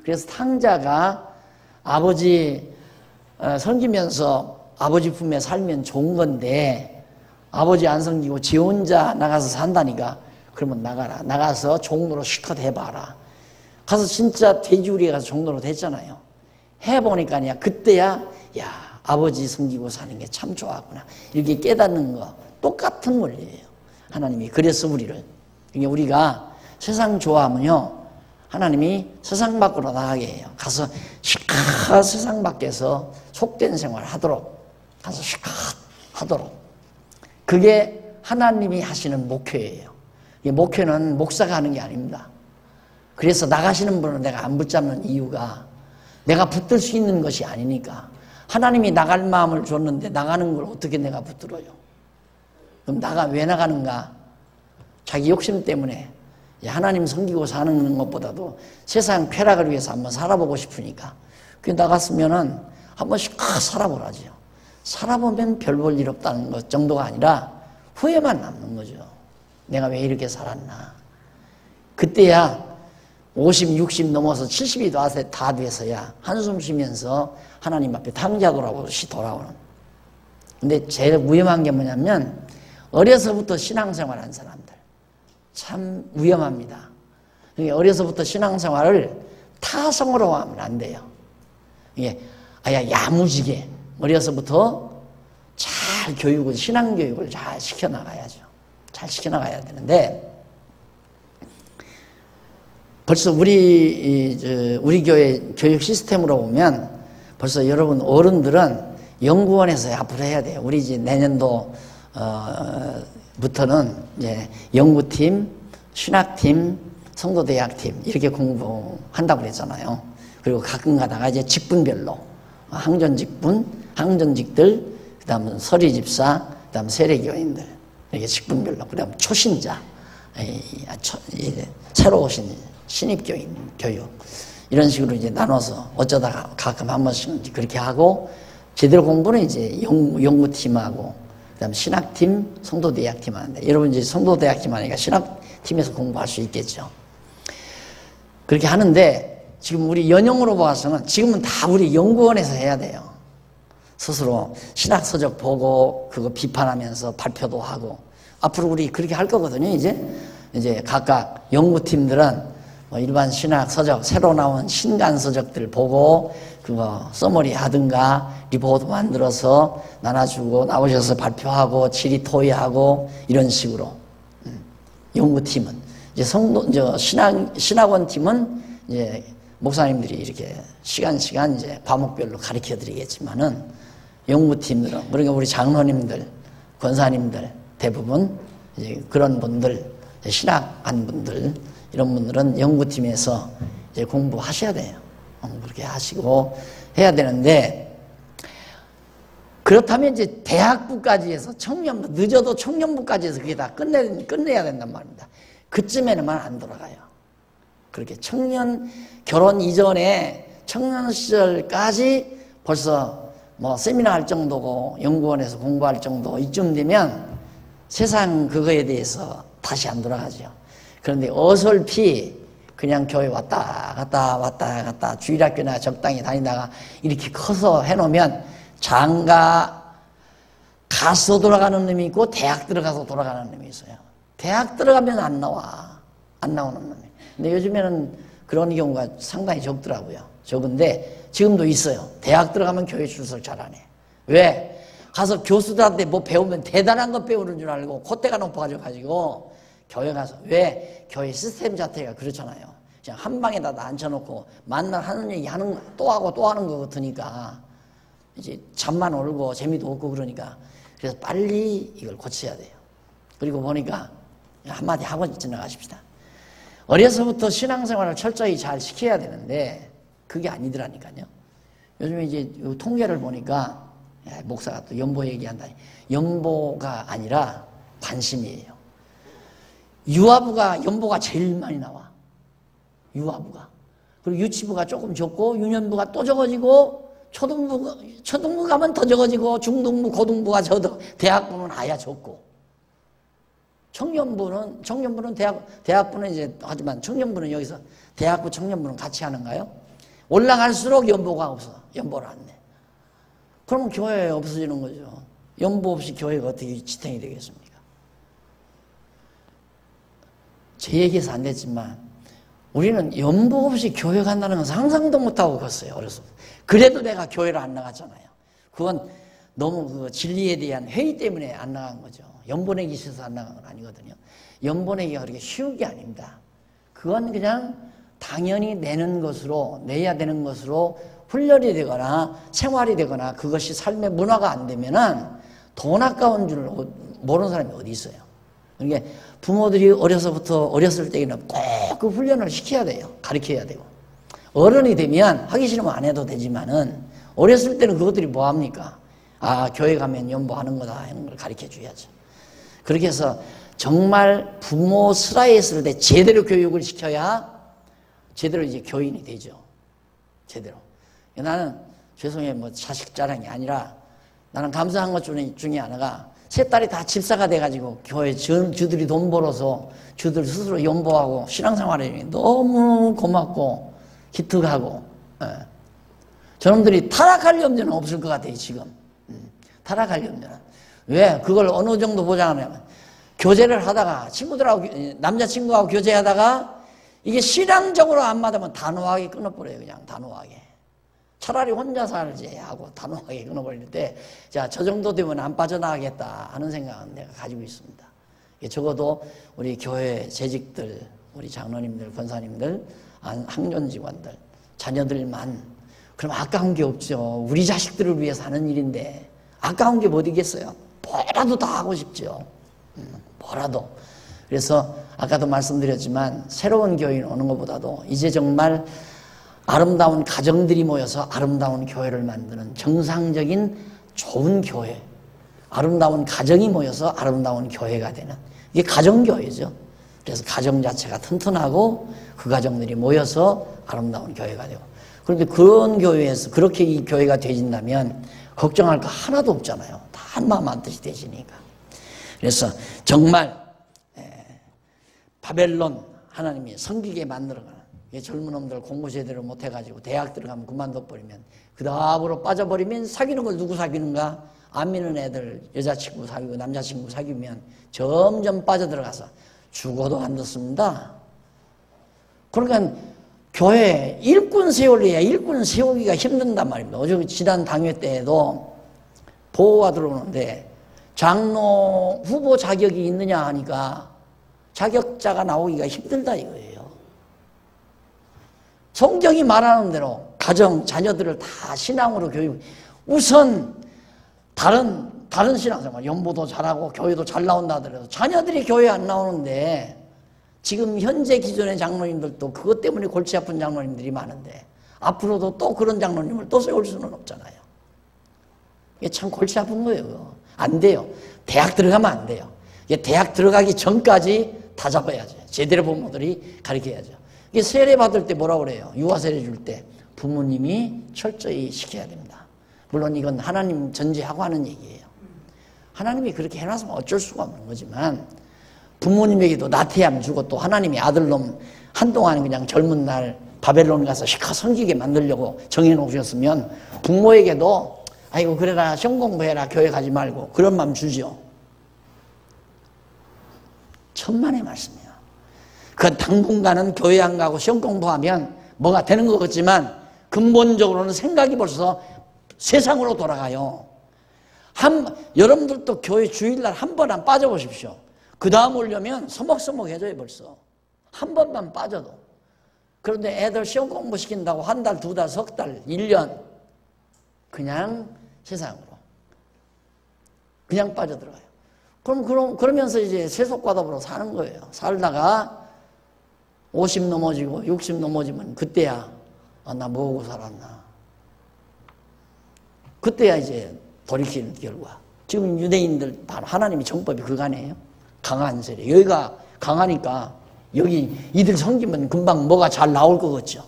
그래서 탕자가 아버지 섬기면서 아버지 품에 살면 좋은 건데 아버지 안 섬기고 지 혼자 나가서 산다니까. 그러면 나가라. 나가서 종로로 시컷 해봐라. 가서 진짜 돼지우리에 가서 종로로 됐잖아요. 해보니까야 그때야 야 아버지 섬기고 사는 게 참 좋았구나. 이렇게 깨닫는 거 똑같은 원리예요. 하나님이 그래서 우리가 세상 좋아하면요 하나님이 세상 밖으로 나가게 해요. 가서 시컷 세상 밖에서 속된 생활 하도록 가서 시컷 하도록. 그게 하나님이 하시는 목표예요. 목표는 목사가 하는 게 아닙니다. 그래서 나가시는 분은 내가 안 붙잡는 이유가 내가 붙들 수 있는 것이 아니니까. 하나님이 나갈 마음을 줬는데 나가는 걸 어떻게 내가 붙들어요? 그럼 왜 나가는가? 자기 욕심 때문에 하나님 섬기고 사는 것보다도 세상 쾌락을 위해서 한번 살아보고 싶으니까. 그 나갔으면은 한 번씩 살아보라지요. 살아보면 별 볼 일 없다는 것 정도가 아니라 후회만 남는 거죠. 내가 왜 이렇게 살았나? 그때야 50, 60 넘어서 70이 다 돼서야 한숨 쉬면서 하나님 앞에 탕자 돌아보듯이 돌아오는. 근데 제일 위험한 게 뭐냐면 어려서부터 신앙생활한 사람들 참 위험합니다. 어려서부터 신앙생활을 타성으로 하면 안 돼요. 이게 야무지게 어려서부터 잘 신앙교육을 잘 시켜나가야죠. 잘 시켜나가야 되는데 벌써 우리 교회 교육 시스템으로 보면 벌써 여러분 어른들은 연구원에서 앞으로 해야 돼요. 우리 이제 내년도 부터는 이제 연구팀, 신학팀, 성도대학팀 이렇게 공부한다고 그랬잖아요. 그리고 가끔 가다가 이제 직분별로 항전직들, 그다음은 서리집사, 그다음 세례교인들 이렇게 직분별로, 그다음 초신자, 새로 오신 신입교인 교육 이런 식으로 이제 나눠서 어쩌다가 가끔 한 번씩 그렇게 하고 제대로 공부는 이제 연구팀하고 그다음 신학팀, 성도대학팀 하는데 여러분 이제 성도대학팀 하니까 신학팀에서 공부할 수 있겠죠. 그렇게 하는데 지금 우리 연영으로 봐서는 지금은 다 우리 연구원에서 해야 돼요. 스스로 신학서적 보고 그거 비판하면서 발표도 하고 앞으로 우리 그렇게 할 거거든요. 이제 각각 연구팀들은 일반 신학서적 새로 나온 신간서적들 보고 그거 써머리 하든가 리포트 만들어서 나눠주고 나오셔서 발표하고 질의 토의하고 이런 식으로. 연구팀은 이제 신학원 팀은 이제 목사님들이 이렇게 시간 이제 과목별로 가르쳐 드리겠지만은 연구팀들은 그러니까 우리 장로님들, 권사님들 대부분 이제 그런 분들, 신학한 분들 이런 분들은 연구팀에서 이제 공부하셔야 돼요. 그렇게 하시고 해야 되는데 그렇다면 이제 대학부까지 해서 청년부, 늦어도 청년부까지 해서 그게 다 끝내야 된단 말입니다. 그쯤에는만 안 돌아가요. 그렇게 청년 결혼 이전에 청년 시절까지 벌써 뭐 세미나 할 정도고 연구원에서 공부할 정도 이쯤 되면 세상 그거에 대해서 다시 안 돌아가죠. 그런데 어설피 그냥 교회 왔다 갔다 주일학교나 적당히 다니다가 이렇게 커서 해놓으면 장가 가서 돌아가는 놈이 있고 대학 들어가서 돌아가는 놈이 있어요. 대학 들어가면 안 나오는 놈이. 근데 요즘에는 그런 경우가 상당히 적더라고요. 적은데 지금도 있어요. 대학 들어가면 교회 출석 잘하네. 왜? 가서 교수들한테 뭐 배우면 대단한 거 배우는 줄 알고 콧대가 높아져가지고 교회 가서. 왜? 교회 시스템 자체가 그렇잖아요. 그냥 한 방에다 앉혀놓고 만날 하는 얘기 하는 또 하고 또 하는 거 같으니까 이제 잠만 오르고 재미도 없고 그러니까 그래서 빨리 이걸 고쳐야 돼요. 그리고 보니까 한마디 하고 지나가십시다. 어려서부터 신앙생활을 철저히 잘 시켜야 되는데 그게 아니더라니까요. 요즘에 이제 통계를 보니까 목사가 또 연보 얘기한다니. 연보가 아니라 관심이에요. 유아부가 연보가 제일 많이 나와. 유아부가. 그리고 유치부가 조금 적고 유년부가 또 적어지고 초등부 가면 더 적어지고 중등부 고등부가 적어. 대학부는 아야 적고. 청년부는 대학부는 이제 하지만 청년부는 여기서 대학부 청년부는 같이 하는가요? 올라갈수록 연보가 없어. 연보를 안 내. 그러면 교회 없어지는 거죠. 연보 없이 교회가 어떻게 지탱이 되겠습니까? 제 얘기에서 안 됐지만 우리는 연보 없이 교회 간다는 건 상상도 못하고 컸어요. 어렸을 때. 그래도 내가 교회를 안 나갔잖아요. 그건 너무 그 진리에 대한 회의 때문에 안 나간 거죠. 연보 내기 싫어서 안 나간 건 아니거든요. 연보 내기가 그렇게 쉬운 게 아닙니다. 그건 그냥 당연히 내야 되는 것으로 훈련이 되거나 생활이 되거나 그것이 삶의 문화가 안 되면은 돈 아까운 줄 모르는 사람이 어디 있어요. 그러니까 부모들이 어렸을 때에는 꼭 그 훈련을 시켜야 돼요. 가르쳐야 되고. 어른이 되면 하기 싫으면 안 해도 되지만은 어렸을 때는 그것들이 뭐합니까? 아, 교회 가면 연보하는 거다 하는 걸 가르쳐 줘야죠. 그렇게 해서 정말 부모 슬하에 있을 때 제대로 교육을 시켜야 제대로 이제 교인이 되죠. 제대로. 나는 죄송해요. 뭐 자식 자랑이 아니라 나는 감사한 것 중에 하나가 세 딸이 다 집사가 돼가지고 교회 주들이 돈 벌어서 주들 스스로 연보하고 신앙생활에 너무 고맙고 기특하고. 예. 저놈들이 타락할 염려는 없을 것 같아요. 지금. 타락할 염려는. 왜? 그걸 어느 정도 보장하냐면 교제를 하다가 친구들하고 남자친구하고 교제하다가 이게 신앙적으로 안 맞으면 단호하게 끊어버려요. 그냥 단호하게. 차라리 혼자 살지 하고 단호하게 끊어버릴 때, 자, 저 정도 되면 안 빠져나가겠다 하는 생각은 내가 가지고 있습니다. 적어도 우리 교회 재직들, 우리 장로님들, 권사님들, 학년 직원들, 자녀들만, 그럼 아까운 게 없죠. 우리 자식들을 위해서 하는 일인데, 아까운 게 뭐 되겠어요? 뭐라도 다 하고 싶죠. 뭐라도. 그래서 아까도 말씀드렸지만, 새로운 교인 오는 것보다도 이제 정말 아름다운 가정들이 모여서 아름다운 교회를 만드는 정상적인 좋은 교회, 아름다운 가정이 모여서 아름다운 교회가 되는, 이게 가정교회죠. 그래서 가정 자체가 튼튼하고 그 가정들이 모여서 아름다운 교회가 되고, 그런데 그런 교회에서 그렇게 이 교회가 되진다면 걱정할 거 하나도 없잖아요. 다 한마음 한뜻이 되시니까. 그래서 정말 바벨론 하나님이 섬기게 만들어가는, 젊은 놈들 공부 제대로 못해가지고 대학 들어가면 그만둬버리면, 그 다음으로 빠져버리면 사귀는 걸 누구 사귀는가? 안 믿는 애들 여자친구 사귀고 남자친구 사귀면 점점 빠져들어가서 죽어도 안 듣습니다. 그러니까 교회 일꾼 세우기가 힘든단 말입니다. 어제 지난 당회 때에도 보고가 들어오는데 장로 후보 자격이 있느냐 하니까 자격자가 나오기가 힘들다 이거예요. 성경이 말하는 대로 가정, 자녀들을 다 신앙으로 교육, 우선 다른 신앙생활, 연보도 잘하고 교회도 잘 나온다 하더라도 자녀들이 교회 안 나오는데, 지금 현재 기존의 장로님들도 그것 때문에 골치 아픈 장로님들이 많은데 앞으로도 또 그런 장로님을 또 세울 수는 없잖아요. 이게 참 골치 아픈 거예요. 그거. 안 돼요. 대학 들어가면 안 돼요. 이게 대학 들어가기 전까지 다 잡아야죠. 제대로 부모들이 가르쳐야죠. 이게 세례 받을 때 뭐라고 그래요? 유아 세례 줄 때 부모님이 철저히 시켜야 됩니다. 물론 이건 하나님 전제하고 하는 얘기예요. 하나님이 그렇게 해놨으면 어쩔 수가 없는 거지만 부모님에게도 나태함 주고 또 하나님이 아들놈 한동안 그냥 젊은 날 바벨론 가서 실컷 섬기게 만들려고 정해놓으셨으면 부모에게도 아이고 그래라 시험 공부해라 교회 가지 말고 그런 마음 주죠. 천만의 말씀이에요. 그 당분간은 교회 안 가고 시험 공부하면 뭐가 되는 것 같지만 근본적으로는 생각이 벌써 세상으로 돌아가요. 여러분들도 교회 주일날 한 번 안 빠져보십시오. 그 다음 오려면 서먹서먹해져요 벌써. 한 번만 빠져도. 그런데 애들 시험 공부 시킨다고 한 달, 두 달, 석 달, 1년 그냥 세상으로 그냥 빠져들어가요. 그러면서 이제 세속과답으로 사는 거예요. 살다가 50 넘어지고 60 넘어지면 그때야 나 뭐하고 살았나. 그때야 이제 돌이키는 결과. 지금 유대인들 바로 하나님의 정법이 그거네요. 강한 세례. 여기가 강하니까 여기 이들 섬기면 금방 뭐가 잘 나올 것 같죠.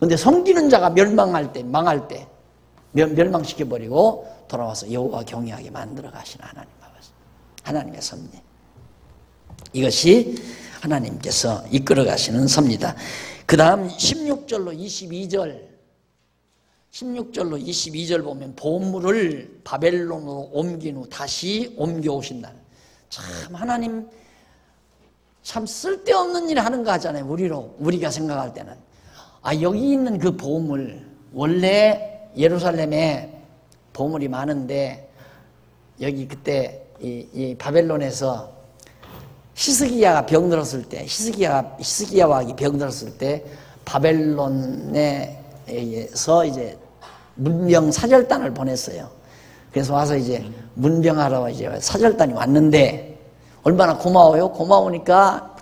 근데 섬기는 자가 멸망할 때, 망할 때 멸망시켜버리고 돌아와서 여호와 경외하게 만들어 가신 하나님의 섭리. 이것이 하나님께서 이끌어 가시는 섭니다. 그 다음 16절로 22절 보면 보물을 바벨론으로 옮긴 후 다시 옮겨오신다. 참 하나님 참 쓸데없는 일을 하는 거 하잖아요. 우리가 생각할 때는 여기 있는 그 보물 원래 예루살렘에 보물이 많은데 여기 그때 이 바벨론에서 히스기야가 병들었을 때 히스기야 왕이 병들었을 때 바벨론에서 이제 문병 사절단을 보냈어요. 그래서 와서 이제 문병하러 이제 사절단이 왔는데 얼마나 고마워요. 고마우니까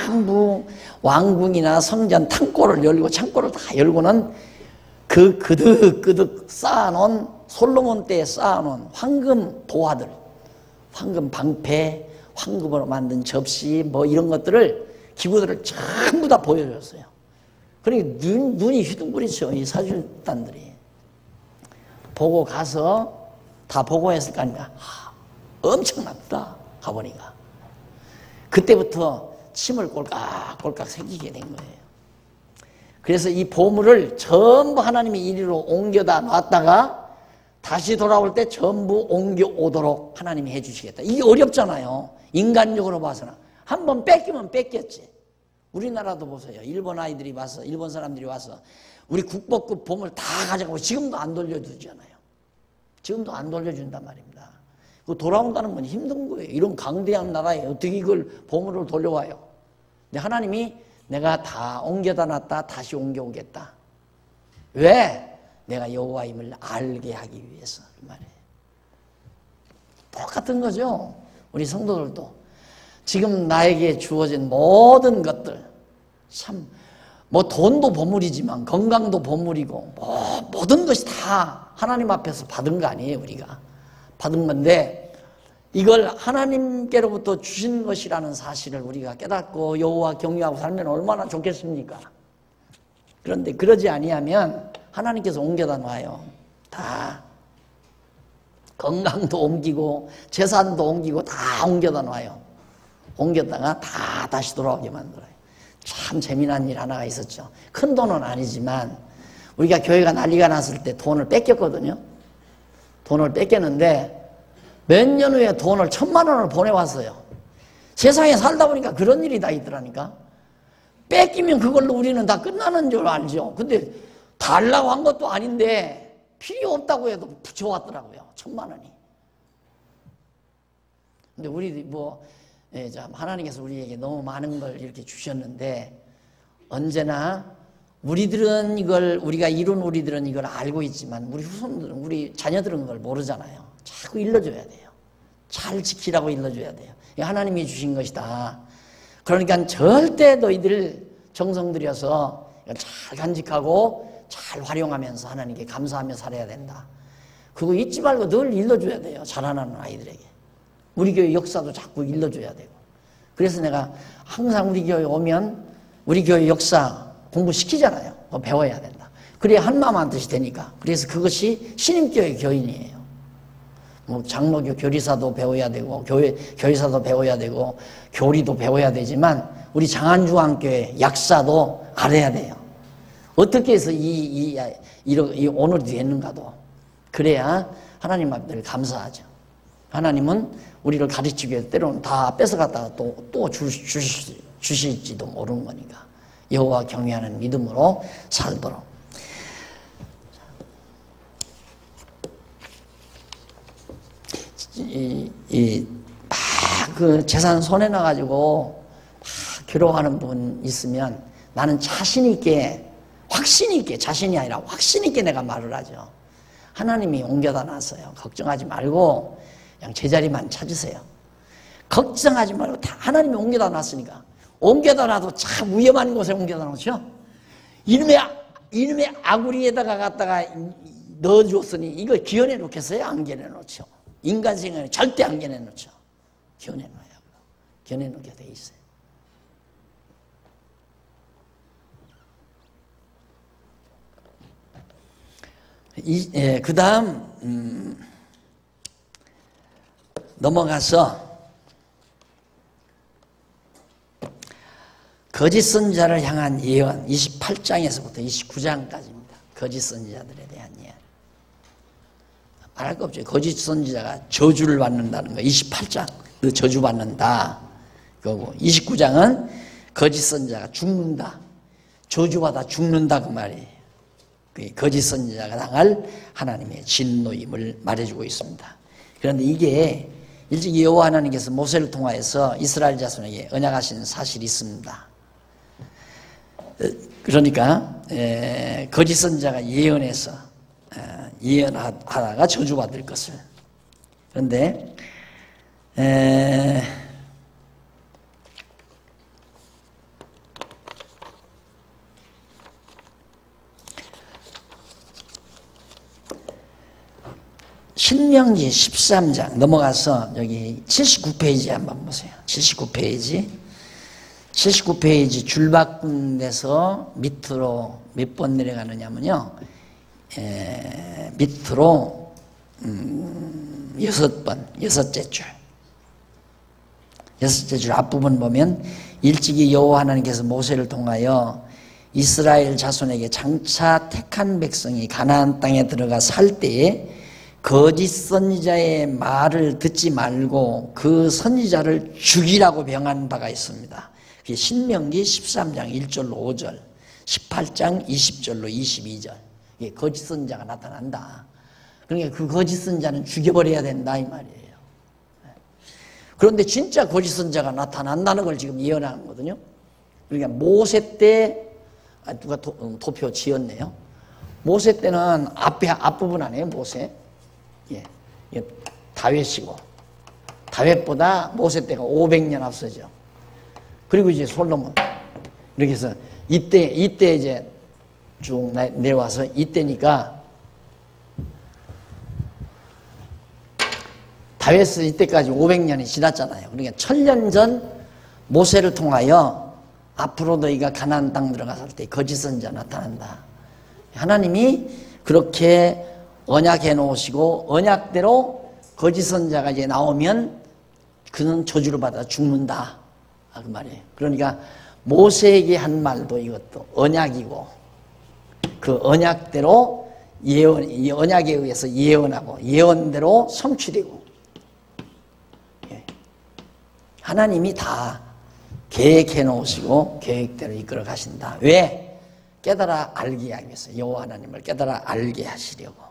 전부 왕궁이나 성전 창고를 열고 창고를 다 열고는 그 그득그득 쌓아놓은 솔로몬 때에 쌓아놓은 황금 도화들, 황금 방패, 황금으로 만든 접시 뭐 이런 것들을 기구들을 전부 다 보여줬어요. 그러니까 눈이 휘둥그리죠. 이 사절단들이. 보고 가서 다 보고했을 거 아닙니까? 엄청납다. 가보니까. 그때부터 침을 꼴깍꼴깍 새기게 된 거예요. 그래서 이 보물을 전부 하나님이 이리로 옮겨다 놨다가 다시 돌아올 때 전부 옮겨오도록 하나님이 해주시겠다. 이게 어렵잖아요. 인간적으로 봐서는. 한번 뺏기면 뺏겼지. 우리나라도 보세요. 일본 사람들이 와서 우리 국보급 보물 다 가져가고 지금도 안 돌려주잖아요. 지금도 안 돌려준단 말입니다. 그 돌아온다는 건 힘든 거예요. 이런 강대한 나라에 어떻게 이걸 보물을 돌려와요. 근데 하나님이 내가 다 옮겨다 놨다 다시 옮겨오겠다. 왜? 내가 여호와임을 알게 하기 위해서. 그 말이에요. 똑같은 거죠. 우리 성도들도 지금 나에게 주어진 모든 것들 참 뭐 돈도 보물이지만 건강도 보물이고 모든 것이 다 하나님 앞에서 받은 거 아니에요. 우리가 받은 건데 이걸 하나님께로부터 주신 것이라는 사실을 우리가 깨닫고 여호와 경외하고 살면 얼마나 좋겠습니까? 그런데 그러지 아니하면 하나님께서 옮겨다 놔요. 다 건강도 옮기고 재산도 옮기고 다 옮겨다 놔요. 옮겼다가 다 다시 돌아오게 만들어요. 참 재미난 일 하나가 있었죠. 큰 돈은 아니지만 우리가 교회가 난리가 났을 때 돈을 뺏겼거든요. 돈을 뺏겼는데 몇 년 후에 돈을 1,000만 원을 보내왔어요. 세상에 살다 보니까 그런 일이 다 있더라니까. 뺏기면 그걸로 우리는 다 끝나는 줄 알죠. 근데 달라고 한 것도 아닌데 필요 없다고 해도 붙여왔더라고요. 1,000만 원이. 근데 우리 하나님께서 우리에게 너무 많은 걸 이렇게 주셨는데 언제나 우리들은 우리가 이룬 우리들은 이걸 알고 있지만 우리 후손들은, 우리 자녀들은 그걸 모르잖아요. 자꾸 일러줘야 돼요. 잘 지키라고 일러줘야 돼요. 하나님이 주신 것이다. 그러니까 절대 너희들 정성 들여서 잘 간직하고 잘 활용하면서 하나님께 감사하며 살아야 된다. 그거 잊지 말고 늘 일러줘야 돼요. 자라나는 아이들에게. 우리 교회 역사도 자꾸 일러줘야 되고. 그래서 내가 항상 우리 교회 오면 우리 교회 역사 공부시키잖아요. 그거 배워야 된다. 그래야 한마음 한뜻이 되니까. 그래서 그것이 신임교회 교인이에요. 뭐 장로교 교리사도 배워야 되고 교회사도 배워야 되고 교리도 배워야 되지만 우리 장안중앙교회 약사도 알아야 돼요. 어떻게 해서 이 오늘이 됐는가도. 그래야 하나님 앞에 늘 감사하죠. 하나님은 우리를 가르치기 위해서 때로는 다 뺏어갔다가 또 주실지도 모르는 거니까 여호와 경외하는 믿음으로 살도록. 그 재산 손에 놔가지고 막 괴로워하는 분 있으면 나는 자신 있게, 확신 있게, 자신이 아니라 확신 있게 내가 말을 하죠. 하나님이 옮겨다 놨어요. 걱정하지 말고 그냥 제자리만 찾으세요. 걱정하지 말고 다 하나님이 옮겨다 놨으니까. 옮겨다 놔도 참 위험한 곳에 옮겨다 놓죠. 이놈의 아구리에다가 갖다가 넣어줬으니 이거 기원해 놓겠어요? 안 기원해 놓죠. 인간 생활에 절대 안 기원해 놓죠. 기원해 놓아요. 기원해 놓게 돼 있어요. 그 다음 넘어가서 거짓 선지자를 향한 예언 28장에서부터 29장까지입니다. 거짓 선지자들에 대한 예언. 말할 거 없죠. 거짓 선지자가 저주를 받는다는 거. 28장 그 저주 받는다 그거고, 29장은 거짓 선지자가 죽는다, 저주받아 죽는다 그 말이에요. 거짓 선지자가 당할 하나님의 진노임을 말해주고 있습니다. 그런데 이게 일찍 여호와 하나님께서 모세를 통하여서 이스라엘 자손에게 언약하신 사실이 있습니다. 그러니까 거짓 선지자가 예언해서 예언하다가 저주받을 것을. 그런데 신명기 13장 넘어가서 여기 79페이지 한번 보세요. 79페이지 줄 바꾼 데서 밑으로 몇 번 내려가느냐면요, 밑으로 6번, 여섯째 줄 앞부분 보면 일찍이 여호와 하나님께서 모세를 통하여 이스라엘 자손에게 장차 택한 백성이 가나안 땅에 들어가 살 때에 거짓 선지자의 말을 듣지 말고 그 선지자를 죽이라고 명한 바가 있습니다. 그게 신명기 13장 1절로 5절, 18장 20절로 22절. 이게 거짓 선지자가 나타난다. 그러니까 그 거짓 선지자는 죽여버려야 된다 이 말이에요. 그런데 진짜 거짓 선지자가 나타난다는 걸 지금 예언하는 거거든요. 그러니까 모세 때 누가 도표 지었네요. 모세 때는 앞부분 아니에요. 모세. 예, 다윗이고, 다윗보다 모세 때가 500년 앞서죠. 그리고 이제 솔로몬. 이렇게 해서 이때 이제 쭉 내려와서 이때니까 다윗은 이때까지 500년이 지났잖아요. 그러니까 1000년 전 모세를 통하여 앞으로 너희가 가나안 땅 들어갔을 때 거짓 선지자 나타난다. 하나님이 그렇게 언약해 놓으시고 언약대로 거짓 선지자가 이제 나오면 그는 저주를 받아 죽는다 그 말이에요. 그러니까 모세에게 한 말도 이것도 언약이고, 그 언약대로 이 언약에 의해서 예언하고 예언대로 성취되고, 하나님이 다 계획해 놓으시고 계획대로 이끌어 가신다. 왜? 깨달아 알게 하기 위해서. 여호와 하나님을 깨달아 알게 하시려고.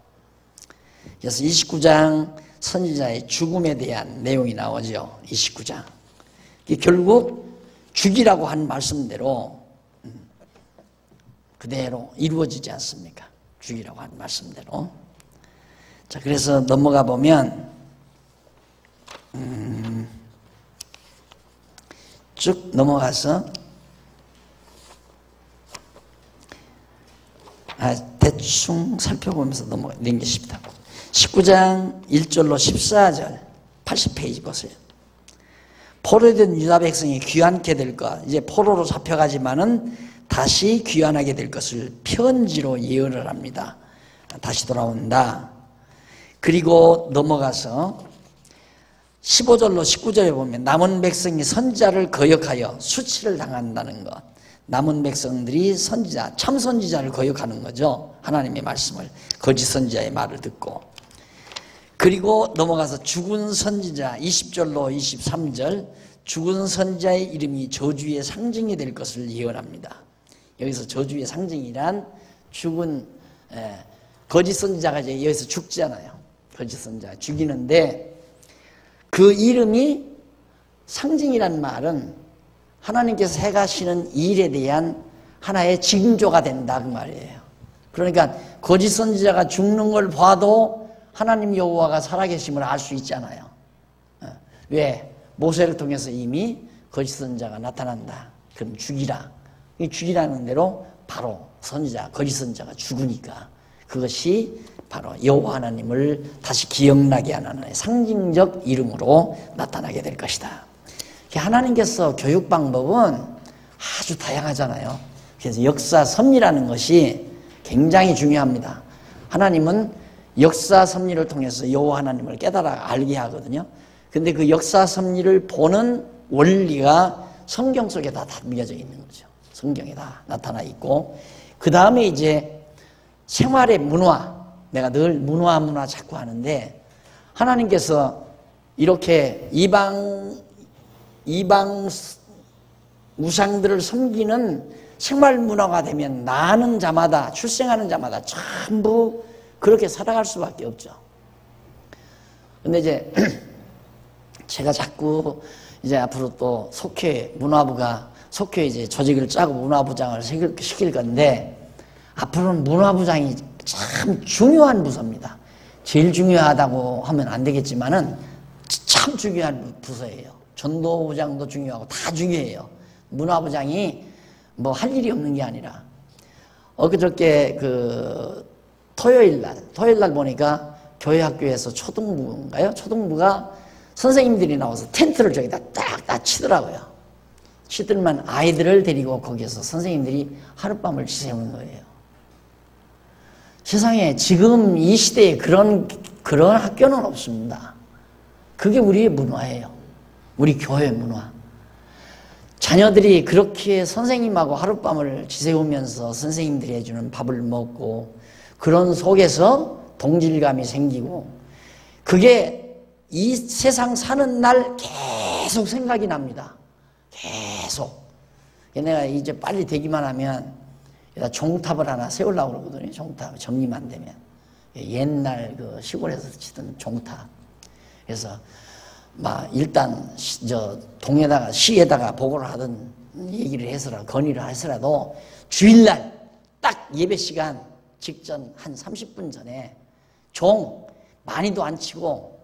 그래서 29장 선지자의 죽음에 대한 내용이 나오죠. 29장. 결국 죽이라고 한 말씀대로 그대로 이루어지지 않습니까? 죽이라고 한 말씀대로. 자, 그래서 넘어가 보면 쭉 넘어가서 대충 살펴보면서 넘기십니다. 19장 1절로 14절 80페이지 보세요. 포로된 유다 백성이 귀환케 될 것, 이제 포로로 잡혀가지만은 다시 귀환하게 될 것을 편지로 예언을 합니다. 다시 돌아온다. 그리고 넘어가서 15절로 19절에 보면 남은 백성이 선지자를 거역하여 수치를 당한다는 것. 남은 백성들이 선지자, 참 선지자를 거역하는 거죠. 하나님의 말씀을, 거짓 선지자의 말을 듣고. 그리고 넘어가서 죽은 선지자 20절로 23절, 죽은 선지자의 이름이 저주의 상징이 될 것을 예언합니다. 여기서 저주의 상징이란 죽은 거짓 선지자가 이제 여기서 죽잖아요. 거짓 선지자 죽이는데 그 이름이 상징이란 말은 하나님께서 행하시는 일에 대한 하나의 징조가 된다 그 말이에요. 그러니까 거짓 선지자가 죽는 걸 봐도 하나님 여호와가 살아계심을 알 수 있잖아요. 왜? 모세를 통해서 이미 거짓 선지자가 나타난다. 그럼 죽이라. 이 죽이라는 대로 바로 선지자, 거짓 선지자가 죽으니까 그것이 바로 여호와 하나님을 다시 기억나게 하는 상징적 이름으로 나타나게 될 것이다. 하나님께서 교육 방법은 아주 다양하잖아요. 그래서 역사 섭리라는 것이 굉장히 중요합니다. 하나님은 역사 섭리를 통해서 여호와 하나님을 깨달아 알게 하거든요. 근데 그 역사 섭리를 보는 원리가 성경 속에 다 담겨져 있는 거죠. 성경에 다 나타나 있고, 그 다음에 이제 생활의 문화, 내가 늘 문화 자꾸 하는데, 하나님께서 이렇게 이방 우상들을 섬기는 생활 문화가 되면 나는 자마다, 출생하는 자마다 전부 그렇게 살아갈 수밖에 없죠. 근데 이제 제가 자꾸 이제 앞으로 또 문화부가 속회 이제 조직을 짜고 문화부장을 시킬 건데, 앞으로는 문화부장이 참 중요한 부서입니다. 제일 중요하다고 하면 안 되겠지만은 참 중요한 부서예요. 전도부장도 중요하고 다 중요해요. 문화부장이 뭐 할 일이 없는 게 아니라, 엊그저께 토요일 날 보니까 교회 학교에서 초등부가 선생님들이 나와서 텐트를 저기다 딱 치더라고요. 치더만 아이들을 데리고 거기서 선생님들이 하룻밤을 지새우는 거예요. 세상에 지금 이 시대에 그런 학교는 없습니다. 그게 우리의 문화예요. 우리 교회 문화. 자녀들이 그렇게 선생님하고 하룻밤을 지새우면서 선생님들이 해주는 밥을 먹고, 그런 속에서 동질감이 생기고, 그게 이 세상 사는 날 계속 생각이 납니다. 계속. 내가 이제 빨리 되기만 하면 종탑을 하나 세우려고 그러거든요. 종탑 정리만 되면. 옛날 그 시골에서 치던 종탑. 그래서 일단 동에다가 시에다가 보고를 하든 얘기를 해서라도, 건의를 해서라도 주일날 딱 예배 시간 직전 한 30분 전에 종 많이도 안 치고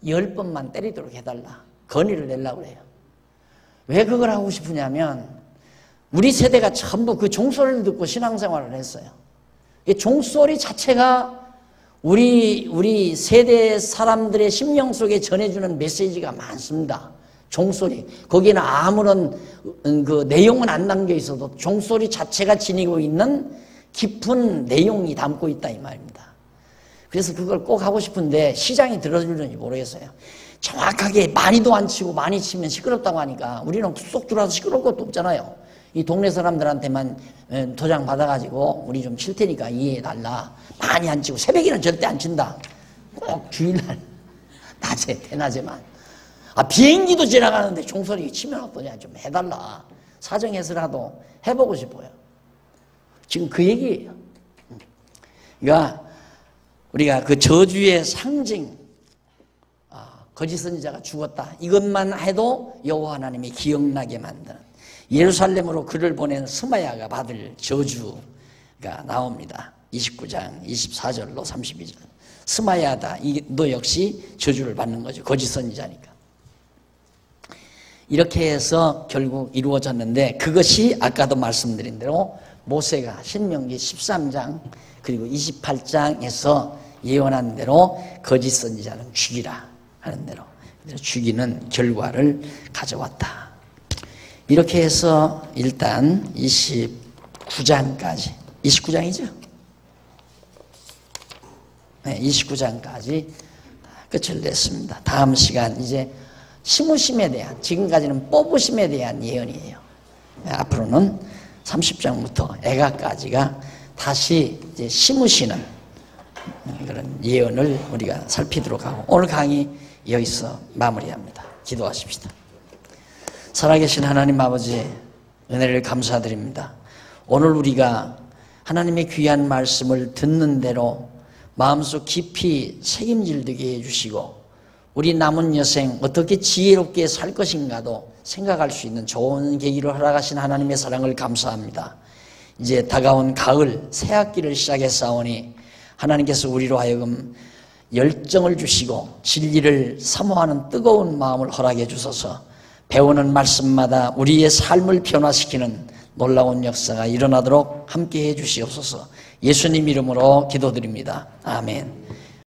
10번만 때리도록 해달라. 건의를 내려고 그래요. 왜 그걸 하고 싶으냐면, 우리 세대가 전부 그 종소리를 듣고 신앙생활을 했어요. 이 종소리 자체가 우리 세대 사람들의 심령 속에 전해주는 메시지가 많습니다. 종소리. 거기는 아무런 그 내용은 안 담겨 있어도 종소리 자체가 지니고 있는 깊은 내용이 담고 있다 이 말입니다. 그래서 그걸 꼭 하고 싶은데 시장이 들어주는지 모르겠어요. 정확하게 많이도 안 치고 많이 치면 시끄럽다고 하니까 우리는 쏙 들어와서 시끄러울 것도 없잖아요. 이 동네 사람들한테만 도장 받아가지고 우리 좀 칠 테니까 이해해달라. 많이 안 치고, 새벽에는 절대 안 친다. 꼭 주일날 낮에 대낮에만. 비행기도 지나가는데 종소리 치면 어떠냐, 좀 해달라. 사정해서라도 해보고 싶어요. 지금 그 얘기예요. 그러니까 우리가 그 저주의 상징, 거짓 선지자가 죽었다, 이것만 해도 여호와 하나님이 기억나게 만드는, 예루살렘으로 그를 보낸 스마야가 받을 저주가 나옵니다. 29장 24절로 32절. 스마야다, 너 역시 저주를 받는 거죠. 거짓 선지자니까. 이렇게 해서 결국 이루어졌는데, 그것이 아까도 말씀드린 대로 모세가 신명기 13장 그리고 28장에서 예언한 대로 거짓 선지자는 죽이라 하는 대로 죽이는 결과를 가져왔다. 이렇게 해서 일단 29장까지 29장이죠? 네, 29장까지 끝을 냈습니다. 다음 시간 이제 심으심에 대한, 지금까지는 뽑으심에 대한 예언이에요. 앞으로는 30장부터 애가까지가 다시 이제 심으시는 그런 예언을 우리가 살피도록 하고, 오늘 강의 여기서 마무리합니다. 기도하십시다. 살아계신 하나님 아버지, 은혜를 감사드립니다. 오늘 우리가 하나님의 귀한 말씀을 듣는 대로 마음속 깊이 책임질되게 해주시고, 우리 남은 여생 어떻게 지혜롭게 살 것인가도 생각할 수 있는 좋은 계기를 허락하신 하나님의 사랑을 감사합니다. 이제 다가온 가을 새 학기를 시작했사오니 하나님께서 우리로 하여금 열정을 주시고 진리를 사모하는 뜨거운 마음을 허락해 주셔서 배우는 말씀마다 우리의 삶을 변화시키는 놀라운 역사가 일어나도록 함께해 주시옵소서. 예수님 이름으로 기도드립니다. 아멘.